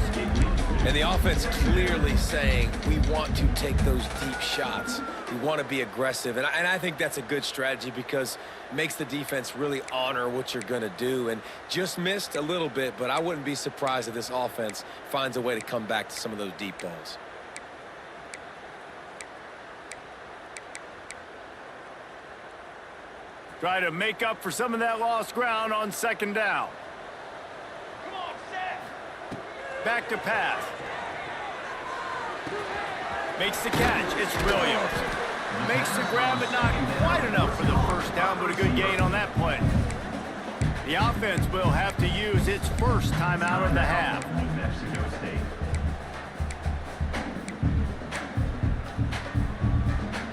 And the offense clearly saying, we want to take those deep shots. We want to be aggressive. And I think that's a good strategy because it makes the defense really honor what you're going to do. And just missed a little bit, but I wouldn't be surprised if this offense finds a way to come back to some of those deep balls. Try to make up for some of that lost ground on second down. Come on, set. Back to pass. Makes the catch. It's Williams. Makes the grab, but not quite enough for the first down, but a good gain on that play. The offense will have to use its first timeout of the half.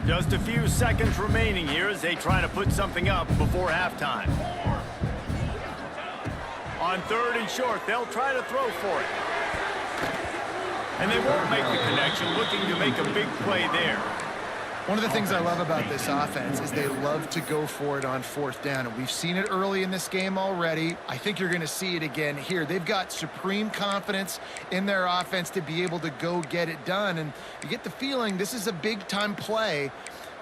Just a few seconds remaining here as they try to put something up before halftime. On third and short, they'll try to throw for it. And they won't make the connection, looking to make a big play there. One of the things I love about this offense is they love to go for it on fourth down, and we've seen it early in this game already. I think you're going to see it again here. They've got supreme confidence in their offense to be able to go get it done, and you get the feeling this is a big-time play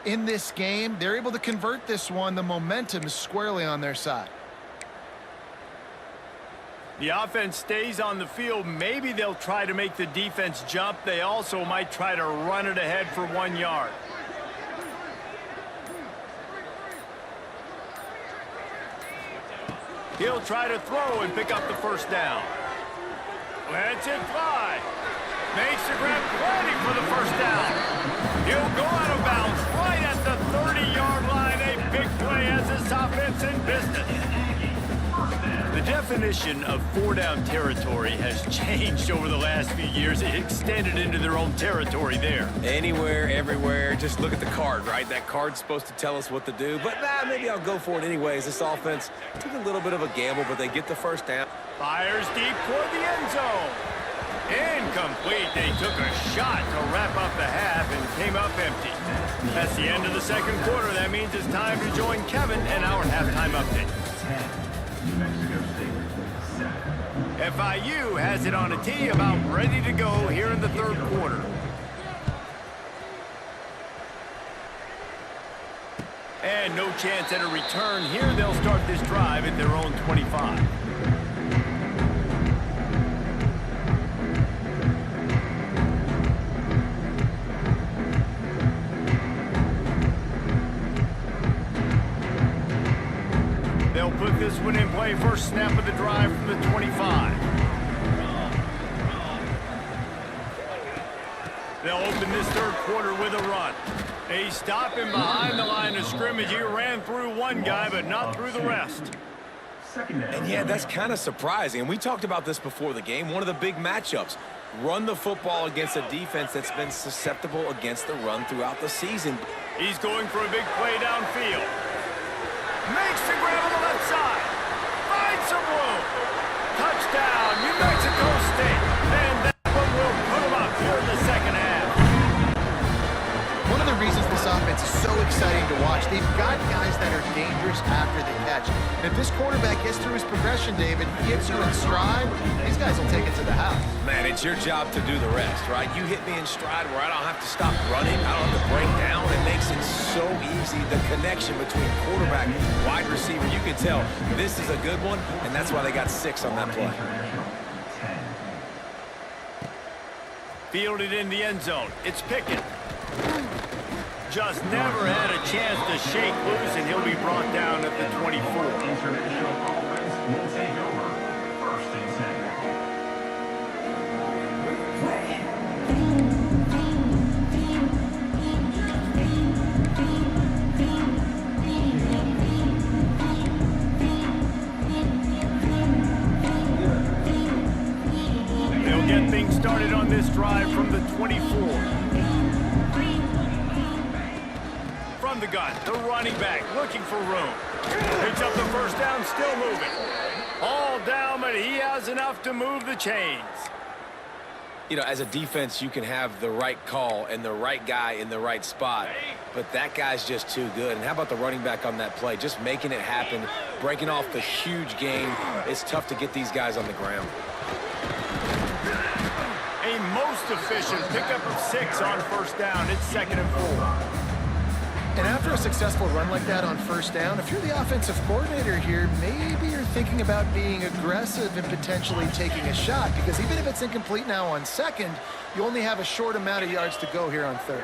in this game. They're able to convert this one. The momentum is squarely on their side. The offense stays on the field. Maybe they'll try to make the defense jump. They also might try to run it ahead for 1 yard. He'll try to throw and pick up the first down. Lets it fly. Makes the grab plenty for the first down. He'll go out of bounds right at the 30-yard line. A big play as this offense in business. The definition of four-down territory has changed over the last few years. It extended into their own territory there. Anywhere, everywhere, just look at the card, right? That card's supposed to tell us what to do, but maybe I'll go for it anyways. This offense took a little bit of a gamble, but they get the first down. Fires deep toward the end zone. Incomplete. They took a shot to wrap up the half and came up empty. That's the end of the second quarter. That means it's time to join Kevin and our halftime update. FIU has it on a tee, about ready to go here in the third quarter. And no chance at a return here. They'll start this drive at their own 25. They'll put this one in play. First snap of the drive from the 25. They'll open this third quarter with a run. They stop him behind the line of scrimmage. He ran through one guy, but not through the rest. And yeah, that's kind of surprising. And we talked about this before the game. One of the big matchups. Run the football against a defense that's been susceptible against the run throughout the season. He's going for a big play downfield. Makes the grab on the left side. Finds some room. Touchdown, New Mexico State. And that one will put him up here in the second half. One of the reasons this offense is so exciting to watch, they've got guys that are dangerous after the catch. And if this quarterback gets through his progression, David, he gets you in stride, these guys will take it to the house. Man, it's your job to do the rest, right? You hit me in stride where I don't have to stop running. I don't have to break down. It makes it so easy. The connection between quarterback and wide receiver, you can tell this is a good one, and that's why they got 6 on that play. Fielded in the end zone. It's Pickett. Just never had a chance to shake loose, and he'll be brought down at the 24. International offense will take over. First and 10. They'll get things started on this drive from the 24. From the gun, the running back looking for room. Picks up the first down, still moving. All down, but he has enough to move the chains. You know, as a defense, you can have the right call and the right guy in the right spot, but that guy's just too good. And how about the running back on that play? Just making it happen, breaking off the huge gain. It's tough to get these guys on the ground. A most efficient pickup of 6 on first down. It's 2nd and 4. And after a successful run like that on first down, if you're the offensive coordinator here, maybe you're thinking about being aggressive and potentially taking a shot, because even if it's incomplete now on second, you only have a short amount of yards to go here on third.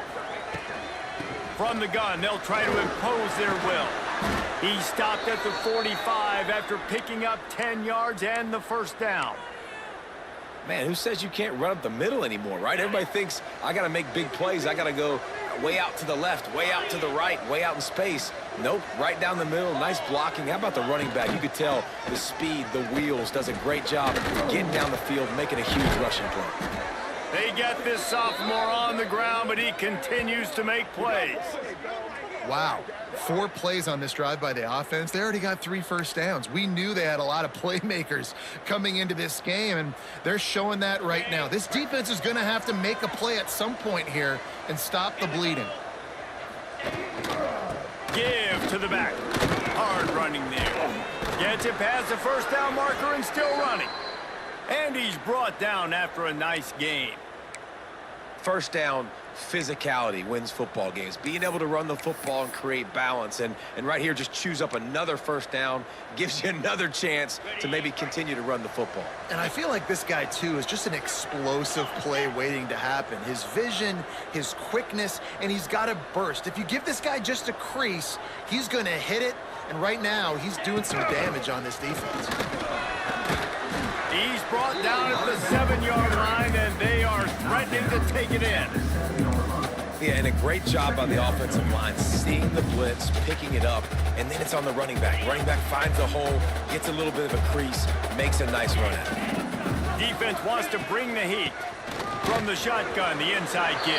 From the gun, they'll try to impose their will. He stopped at the 45 after picking up 10 yards and the first down. Man, who says you can't run up the middle anymore, right? Everybody thinks, I got to make big plays. I got to go way out to the left, way out to the right, way out in space. Nope, right down the middle, nice blocking. How about the running back? You could tell the speed, the wheels, does a great job getting down the field, making a huge rushing play. They get this sophomore on the ground, but he continues to make plays. Wow, 4 plays on this drive by the offense. They already got 3 first downs. We knew they had a lot of playmakers coming into this game, and they're showing that right now. This defense is going to have to make a play at some point here and stop the bleeding. Give to the back. Hard running there. Gets it past the first down marker and still running. And he's brought down after a nice gain. First down, physicality wins football games. Being able to run the football and create balance. And right here, just choose up another first down, gives you another chance to maybe continue to run the football. And I feel like this guy, too, is just an explosive play waiting to happen. His vision, his quickness, and he's got a burst. If you give this guy just a crease, he's going to hit it. And right now, he's doing some damage on this defense. He's brought down at the 7-yard line, and they are threatening to take it in. Yeah, and a great job by the offensive line, seeing the blitz, picking it up, and then it's on the running back. Running back finds a hole, gets a little bit of a crease, makes a nice run at it. Defense wants to bring the heat. From the shotgun, the inside give.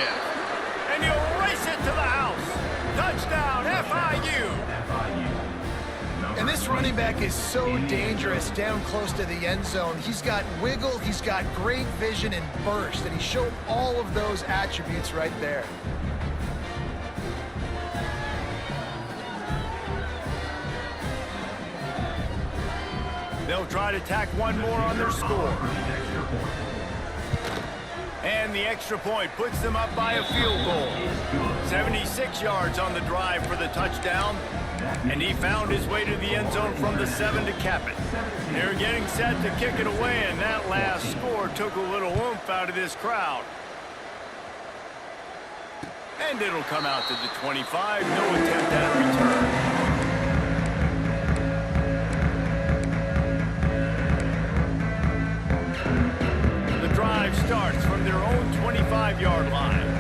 And he'll race it to the house. Touchdown, FIU. And this running back is so dangerous down close to the end zone. He's got wiggle, he's got great vision and burst, and he showed all of those attributes right there. They'll try to tack one more on their score. And the extra point puts them up by a field goal. 76 yards on the drive for the touchdown. And he found his way to the end zone from the 7 to cap it. They're getting set to kick it away, and that last score took a little oomph out of this crowd. And it'll come out to the 25. No attempt at a return. The drive starts from their own 25-yard line.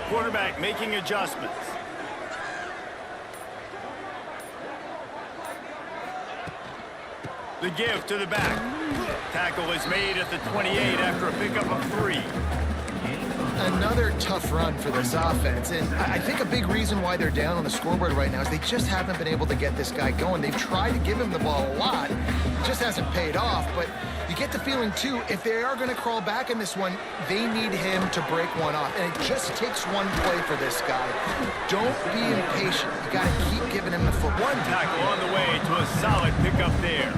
Quarterback making adjustments. The give to the back. Tackle is made at the 28 after a pickup of 3. Another tough run for this offense, and I think a big reason why they're down on the scoreboard right now is they just haven't been able to get this guy going. They've tried to give him the ball a lot. It just hasn't paid off, but you get the feeling, too, if they are going to crawl back in this one, they need him to break one off, and it just takes one play for this guy. Don't be impatient. You got to keep giving him the football. One tackle on the way to a solid pickup there.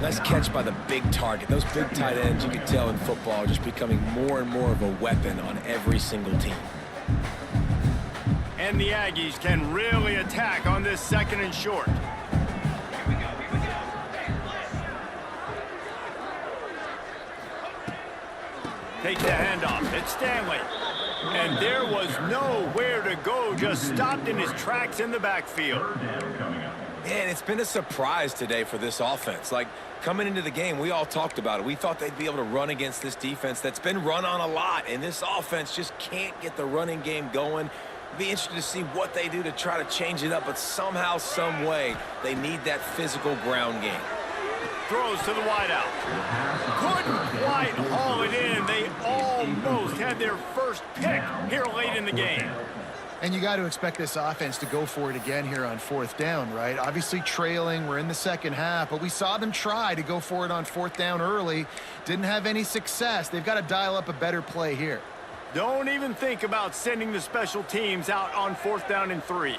Nice catch by the big target. Those big tight ends, you can tell in football, are just becoming more and more of a weapon on every single team. And the Aggies can really attack on this 2nd and short. Takes the handoff. It's Stanley. And there was nowhere to go, just stopped in his tracks in the backfield. Man, it's been a surprise today for this offense. Like, coming into the game, we all talked about it. We thought they'd be able to run against this defense that's been run on a lot, and this offense just can't get the running game going. Be interested to see what they do to try to change it up, but somehow, some way, they need that physical ground game. Throws to the wideout. Couldn't quite haul it in. They almost had their first pick here late in the game. And you got to expect this offense to go for it again here on 4th down, right? Obviously trailing, we're in the second half, but we saw them try to go for it on 4th down early. Didn't have any success. They've got to dial up a better play here. Don't even think about sending the special teams out on 4th down and 3.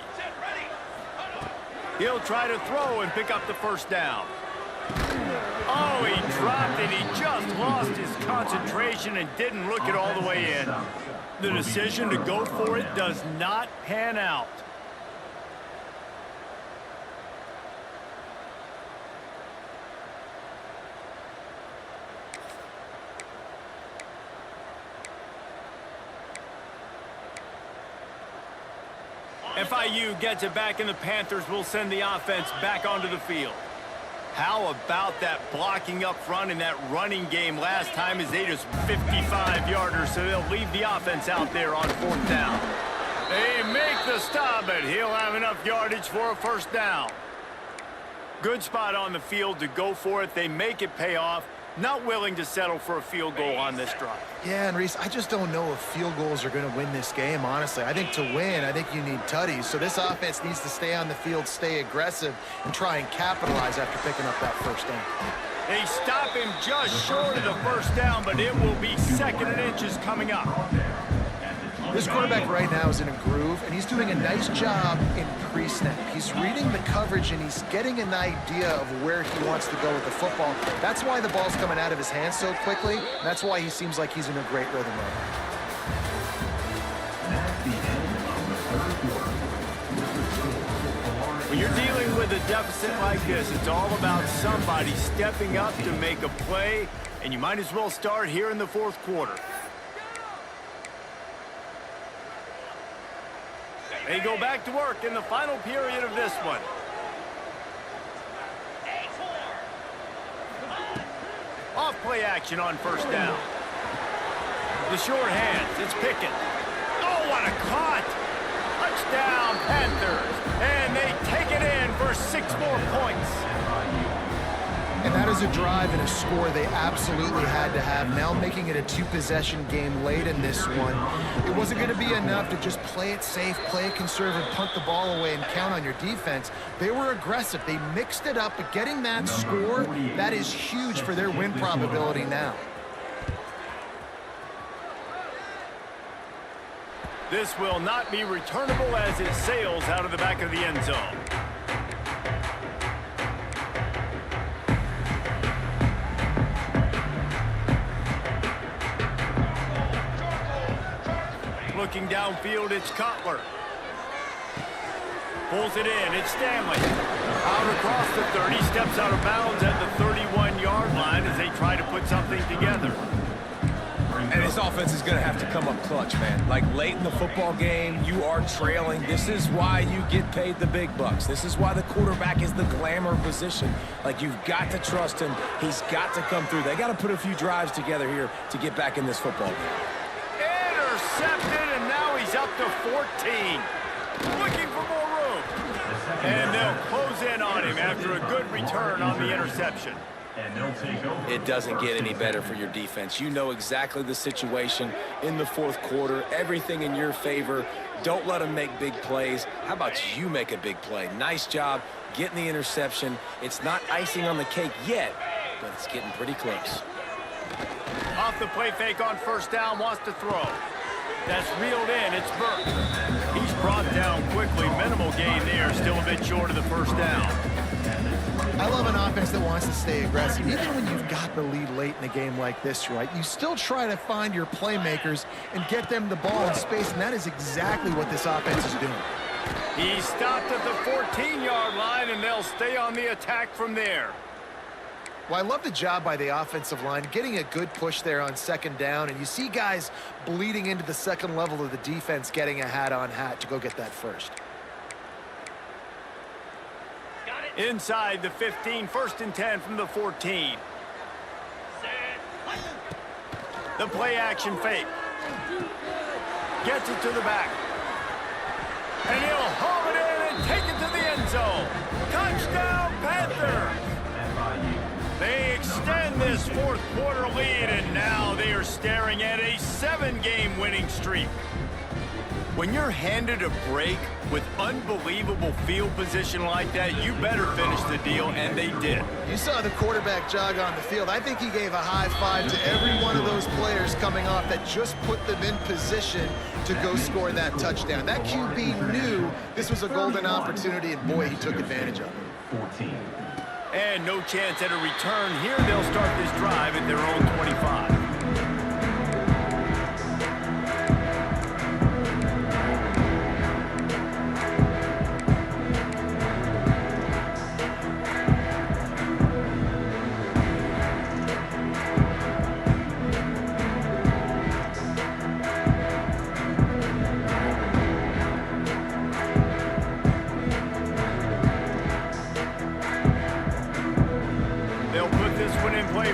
He'll try to throw and pick up the 1st down. Oh, he dropped it. He just lost his concentration and didn't look it all the way in. The decision to go for it does not pan out. FIU gets it back, and the Panthers will send the offense back onto the field. How about that blocking up front and that running game last time as they just 55-yarders, so they'll leave the offense out there on 4th down. They make the stop, but he'll have enough yardage for a 1st down. Good spot on the field to go for it. They make it pay off. Not willing to settle for a field goal on this drive. Yeah, and Reese, I just don't know if field goals are going to win this game, honestly. I think to win, I think you need tutties. So this offense needs to stay on the field, stay aggressive, and try and capitalize after picking up that 1st down. They stop him just short of the 1st down, but it will be 2nd and inches coming up. This quarterback right now is in a groove, and he's doing a nice job in pre-snap. He's reading the coverage, and he's getting an idea of where he wants to go with the football. That's why the ball's coming out of his hands so quickly. And that's why he seems like he's in a great rhythm right now. When you're dealing with a deficit like this, it's all about somebody stepping up to make a play, and you might as well start here in the 4th quarter. They go back to work in the final period of this one. Off play action on 1st down. The short hands, it's Pickett. Oh, what a caught! Touchdown, Panthers. And they take it in for 6 more points. And that is a drive and a score they absolutely had to have. Now making it a 2-possession game late in this one. It wasn't going to be enough to just play it safe, play it conservative, punt the ball away, and count on your defense. They were aggressive. They mixed it up, but getting that score, that is huge for their win probability now. This will not be returnable as it sails out of the back of the end zone. looking downfield, it's Cutler. Pulls it in, it's Stanley. Out across the 30, steps out of bounds at the 31-yard line as they try to put something together. And this offense is going to have to come up clutch, man. Like, late in the football game, you are trailing. This is why you get paid the big bucks. This is why the quarterback is the glamour position. Like, you've got to trust him. He's got to come through. They got to put a few drives together here to get back in this football game. Intercepted, and now he's up to 14. Looking for more room. And they'll close in on him after a good return on the interception. It doesn't get any better for your defense. You know exactly the situation in the fourth quarter. Everything in your favor. Don't let them make big plays. How about you make a big play? Nice job getting the interception. It's not icing on the cake yet, but it's getting pretty close. Off the play fake on first down, wants to throw. That's reeled in, it's Burke. He's brought down quickly. Minimal gain there, still a bit short of the first down. I love an offense that wants to stay aggressive. Even when you've got the lead late in a game like this, right, you still try to find your playmakers and get them the ball in space, and that is exactly what this offense is doing. He stopped at the 14-yard line, and they'll stay on the attack from there. Well, I love the job by the offensive line, getting a good push there on second down, and you see guys bleeding into the second level of the defense getting a hat-on-hat to go get that first. Inside the 15, 1st and 10 from the 14. The play action fake. Gets it to the back. And he'll haul it in and take it to the end zone. Touchdown, Panthers! They extend this fourth quarter lead, and now they are staring at a 7-game winning streak. When you're handed a break with unbelievable field position like that, you better finish the deal, and they did. You saw the quarterback jog on the field. I think he gave a high five to every one of those players coming off that just put them in position to go score that touchdown. That QB knew this was a golden opportunity, and boy, he took advantage of it. And no chance at a return here. They'll start this drive at their own 25.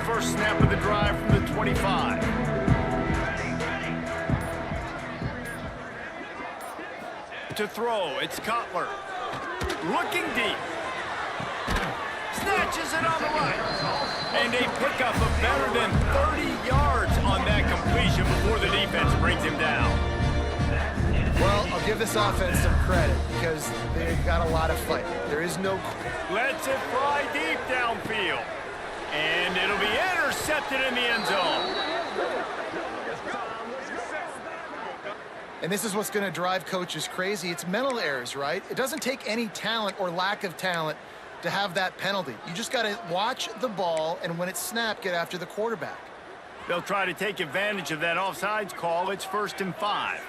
First snap of the drive from the 25. To throw, it's Cutler. Looking deep. Snatches it on the right. And a pickup of better than 30 yards on that completion before the defense brings him down. Well, I'll give this offense some credit because they got a lot of fight. There is no... Lets it fly deep downfield. And it'll be intercepted in the end zone. And this is what's going to drive coaches crazy. It's mental errors, right? It doesn't take any talent or lack of talent to have that penalty. You just got to watch the ball, and when it's snapped, get after the quarterback. They'll try to take advantage of that offsides call. It's 1st and 5.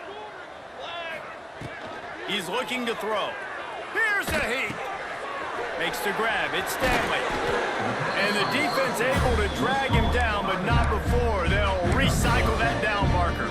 He's looking to throw. Here's the heat. Makes the grab. It's Stanley. And the defense able to drag him down, but not before. They'll recycle that down marker.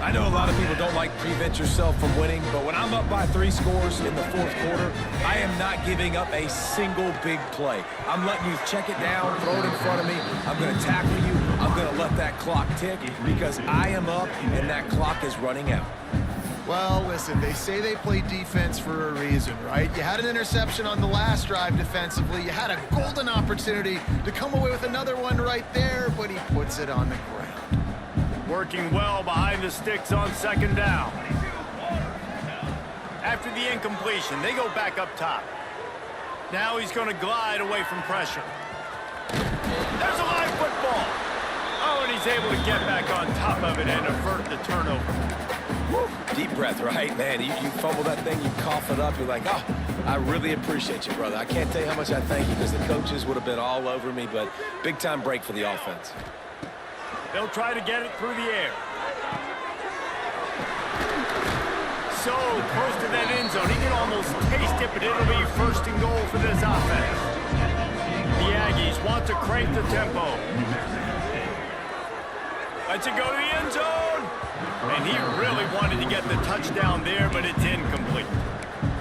I know a lot of people don't like prevent yourself from winning, but when I'm up by 3 scores in the fourth quarter, I am not giving up a single big play. I'm letting you check it down, throw it in front of me. I'm going to tackle you. I'm going to let that clock tick because I am up and that clock is running out. Well, listen, they say they play defense for a reason, right? You had an interception on the last drive defensively. You had a golden opportunity to come away with another one right there, but he puts it on the ground. Working well behind the sticks on second down. After the incompletion, they go back up top. Now he's going to glide away from pressure. There's a live football. Oh, and he's able to get back on top of it and avert the turnover. Woo. Deep breath, right? Man, you fumble that thing, you cough it up, you're like, oh, I really appreciate you, brother. I can't tell you how much I thank you because the coaches would have been all over me, but big-time break for the offense. They'll try to get it through the air. so close to that end zone. He can almost taste it, but it'll be first and goal for this offense. The Aggies want to crank the tempo. Lets it go to the end zone. And he really wanted to get the touchdown there, but it's incomplete.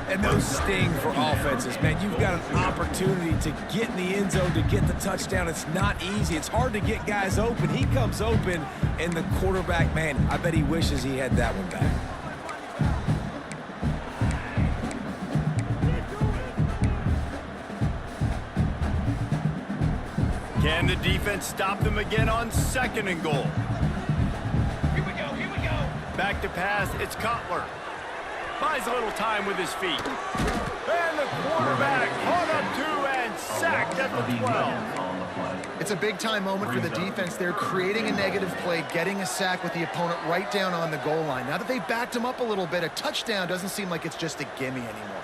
And those sting for offenses, man. You've got an opportunity to get in the end zone, to get the touchdown. It's not easy. It's hard to get guys open. He comes open, and the quarterback, man, I bet he wishes he had that one back. Can the defense stop them again on second and goal? Here we go, here we go. Back to pass, it's Cutler. Buys a little time with his feet. And the quarterback caught up two and sacked at the 12. It's a big-time moment for the defense. They're creating a negative play, getting a sack with the opponent right down on the goal line. Now that they backed him up a little bit, a touchdown doesn't seem like it's just a gimme anymore.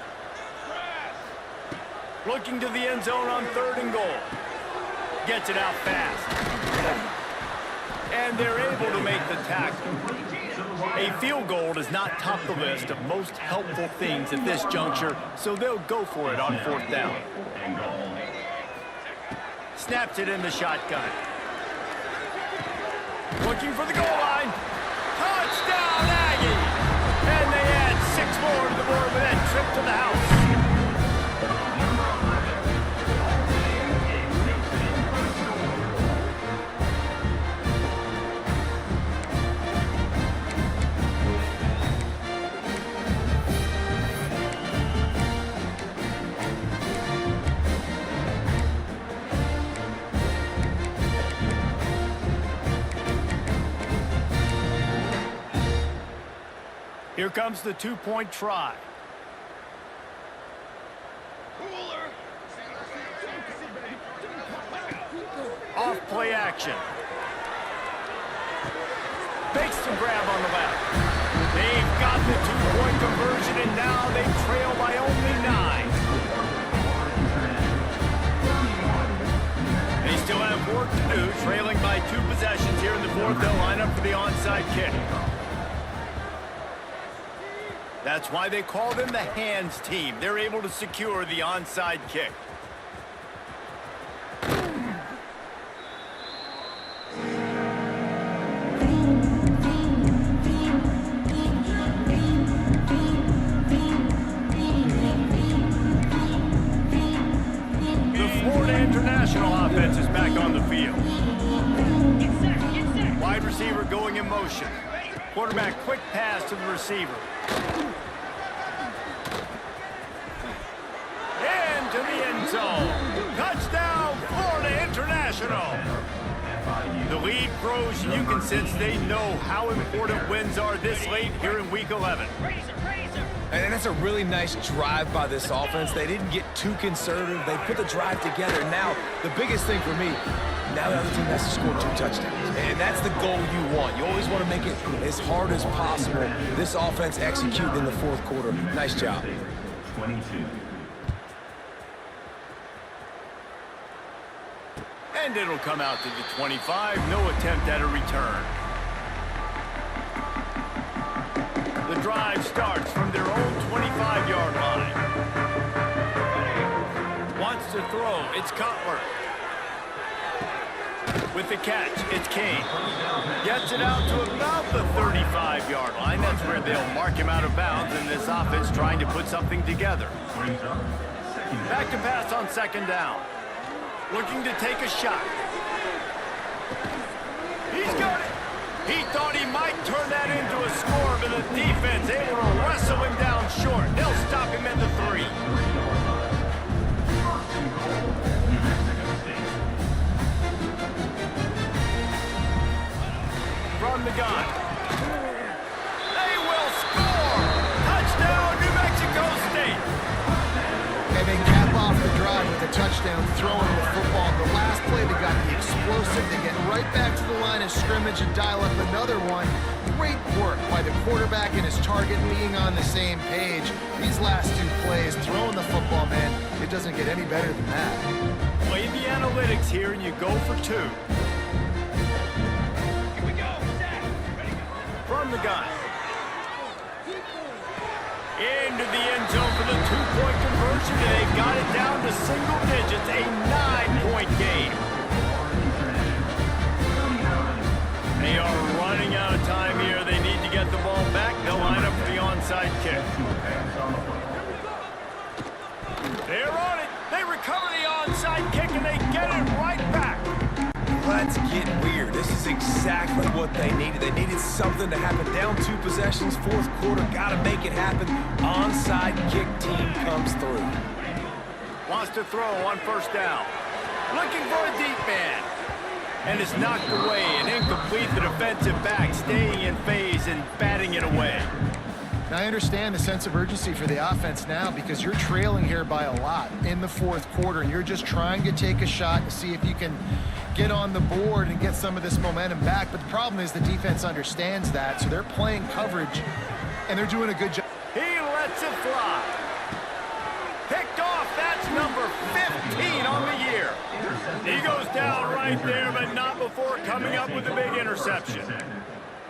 Looking to the end zone on third and goal. Gets it out fast. And they're able to make the tackle. A field goal does not top the list of most helpful things at this juncture, so they'll go for it on fourth down. Snaps it in the shotgun. Looking for the goal line. Touchdown, Aggie! And they add 6 more to the board with that trip to the house. Here comes the two-point try. Off play action. Fakes the grab on the left. They've got the two-point conversion, and now they trail by only 9. They still have work to do, trailing by 2 possessions here in the fourth. They'll line up for the onside kick. That's why they call them the hands team. They're able to secure the onside kick. The Florida International offense is back on the field. Wide receiver going in motion. Quarterback quick pass to the receiver. Into the end zone. Touchdown, Florida International. The lead grows, and you can sense they know how important wins are this late here in Week 11. And that's a really nice drive by this offense. They didn't get too conservative. They put the drive together. Now, the biggest thing for me, now the other team has to score 2 touchdowns. And that's the goal you want. You always want to make it as hard as possible. This offense executed in the fourth quarter. Nice job. 22. And it'll come out to the 25. No attempt at a return. The drive starts from their own 25-yard line. Wants to throw. It's Cutler. With the catch, it's Kane. Gets it out to about the 35-yard line. That's where they'll mark him out of bounds, and this offense trying to put something together. Back to pass on second down. Looking to take a shot. He's got it. He thought he might turn that into a score, but the defense able to wrestle him down short. They'll stop him at the 3. From the gun. They will score! Touchdown, New Mexico State! And they cap off the drive with a touchdown, throwing the football. The last play, they got the explosive. They get right back to the line of scrimmage and dial up another one. Great work by the quarterback and his target being on the same page. These last 2 plays, throwing the football, man, it doesn't get any better than that. Play the analytics here, and you go for 2. From the gun. Into the end zone for the two-point conversion, and they've got it down to single digits, a 9-point game. They are running out of time here. They need to get the ball back. They'll line up for the onside kick. They're on it. They recover the onside kick, and they get it right back. Let's get weird. This is exactly what they needed. They needed something to happen. Down 2 possessions, fourth quarter. Got to make it happen. Onside kick team comes through. Wants to throw on first down. Looking for a deep man. And it's knocked away and incomplete. The defensive back staying in phase and batting it away. Now, I understand the sense of urgency for the offense now because you're trailing here by a lot in the fourth quarter, and you're just trying to take a shot and see if you can get on the board and get some of this momentum back. But the problem is the defense understands that, so they're playing coverage, and they're doing a good job. He lets it fly. Picked off. That's number 15 on the year. He goes down right there, but not before coming up with a big interception.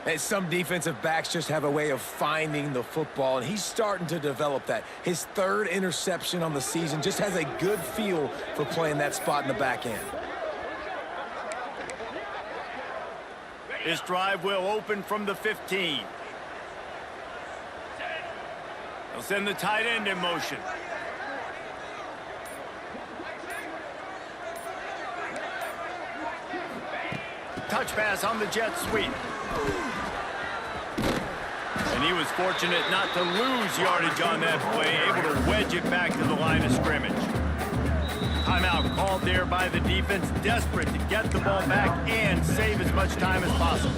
And some defensive backs just have a way of finding the football, and he's starting to develop that. His 3rd interception on the season, just has a good feel for playing that spot in the back end. This drive will open from the 15. They'll send the tight end in motion. Touch pass on the jet sweep. And he was fortunate not to lose yardage on that play, able to wedge it back to the line of scrimmage. Timeout called there by the defense, desperate to get the ball back and save as much time as possible.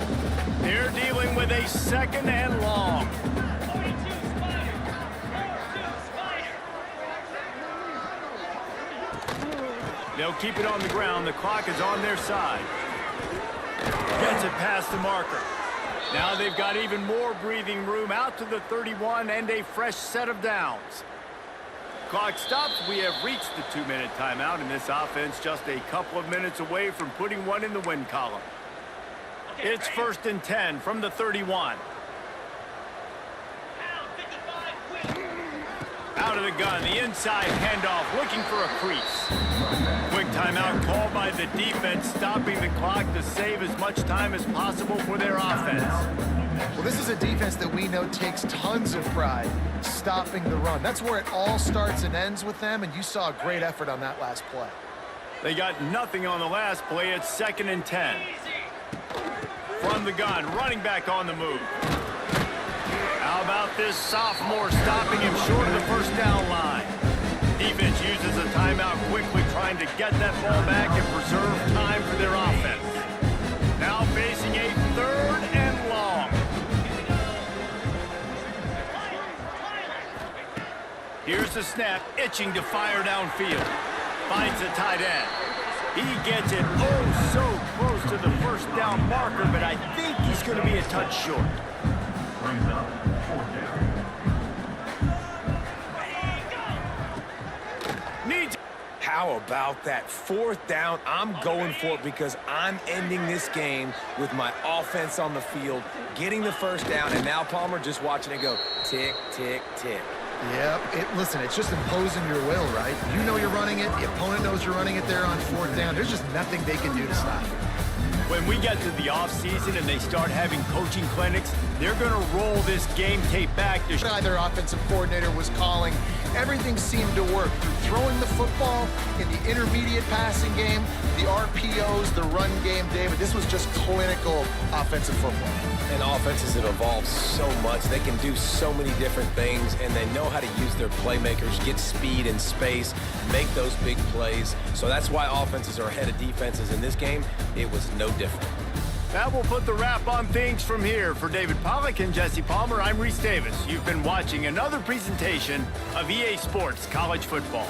They're dealing with a 2nd and long. They'll keep it on the ground. The clock is on their side. Gets it past the marker. Now they've got even more breathing room out to the 31 and a fresh set of downs. Clock stops. We have reached the 2-minute timeout, and this offense just a couple of minutes away from putting one in the win column. It's 1st and 10 from the 31. Out of the gun, the inside handoff, looking for a crease. Quick timeout called by the defense, stopping the clock to save as much time as possible for their offense. Well, this is a defense that we know takes tons of pride stopping the run. That's where it all starts and ends with them, and you saw a great effort on that last play. They got nothing on the last play. It's 2nd and 10. From the gun, running back on the move. How about this sophomore stopping him short of the first down line? Defense uses a timeout quickly, trying to get that ball back and preserve time for their offense. Now facing a 3rd and long. Here's the snap, itching to fire downfield. Finds the tight end. He gets it oh so close to the first down marker, but I think he's going to be a touch short. How about that 4th down? I'm going for it because I'm ending this game with my offense on the field, getting the first down, and now Palmer just watching it go tick, tick, tick. Yep. Listen, it's just imposing your will, right? You know you're running it. The opponent knows you're running it there on 4th down. There's just nothing they can do to stop it. When we get to the offseason and they start having coaching clinics, they're going to roll this game tape back to Their offensive coordinator was calling. Everything seemed to work. Through throwing the football in the intermediate passing game, the RPOs, the run game, David. This was just clinical offensive football. And offenses have evolved so much. They can do so many different things, and they know how to use their playmakers, get speed and space, make those big plays. So that's why offenses are ahead of defenses in this game. It was no different. That will put the wrap on things from here. For David Pollack and Jesse Palmer, I'm Reese Davis. You've been watching another presentation of EA Sports College Football.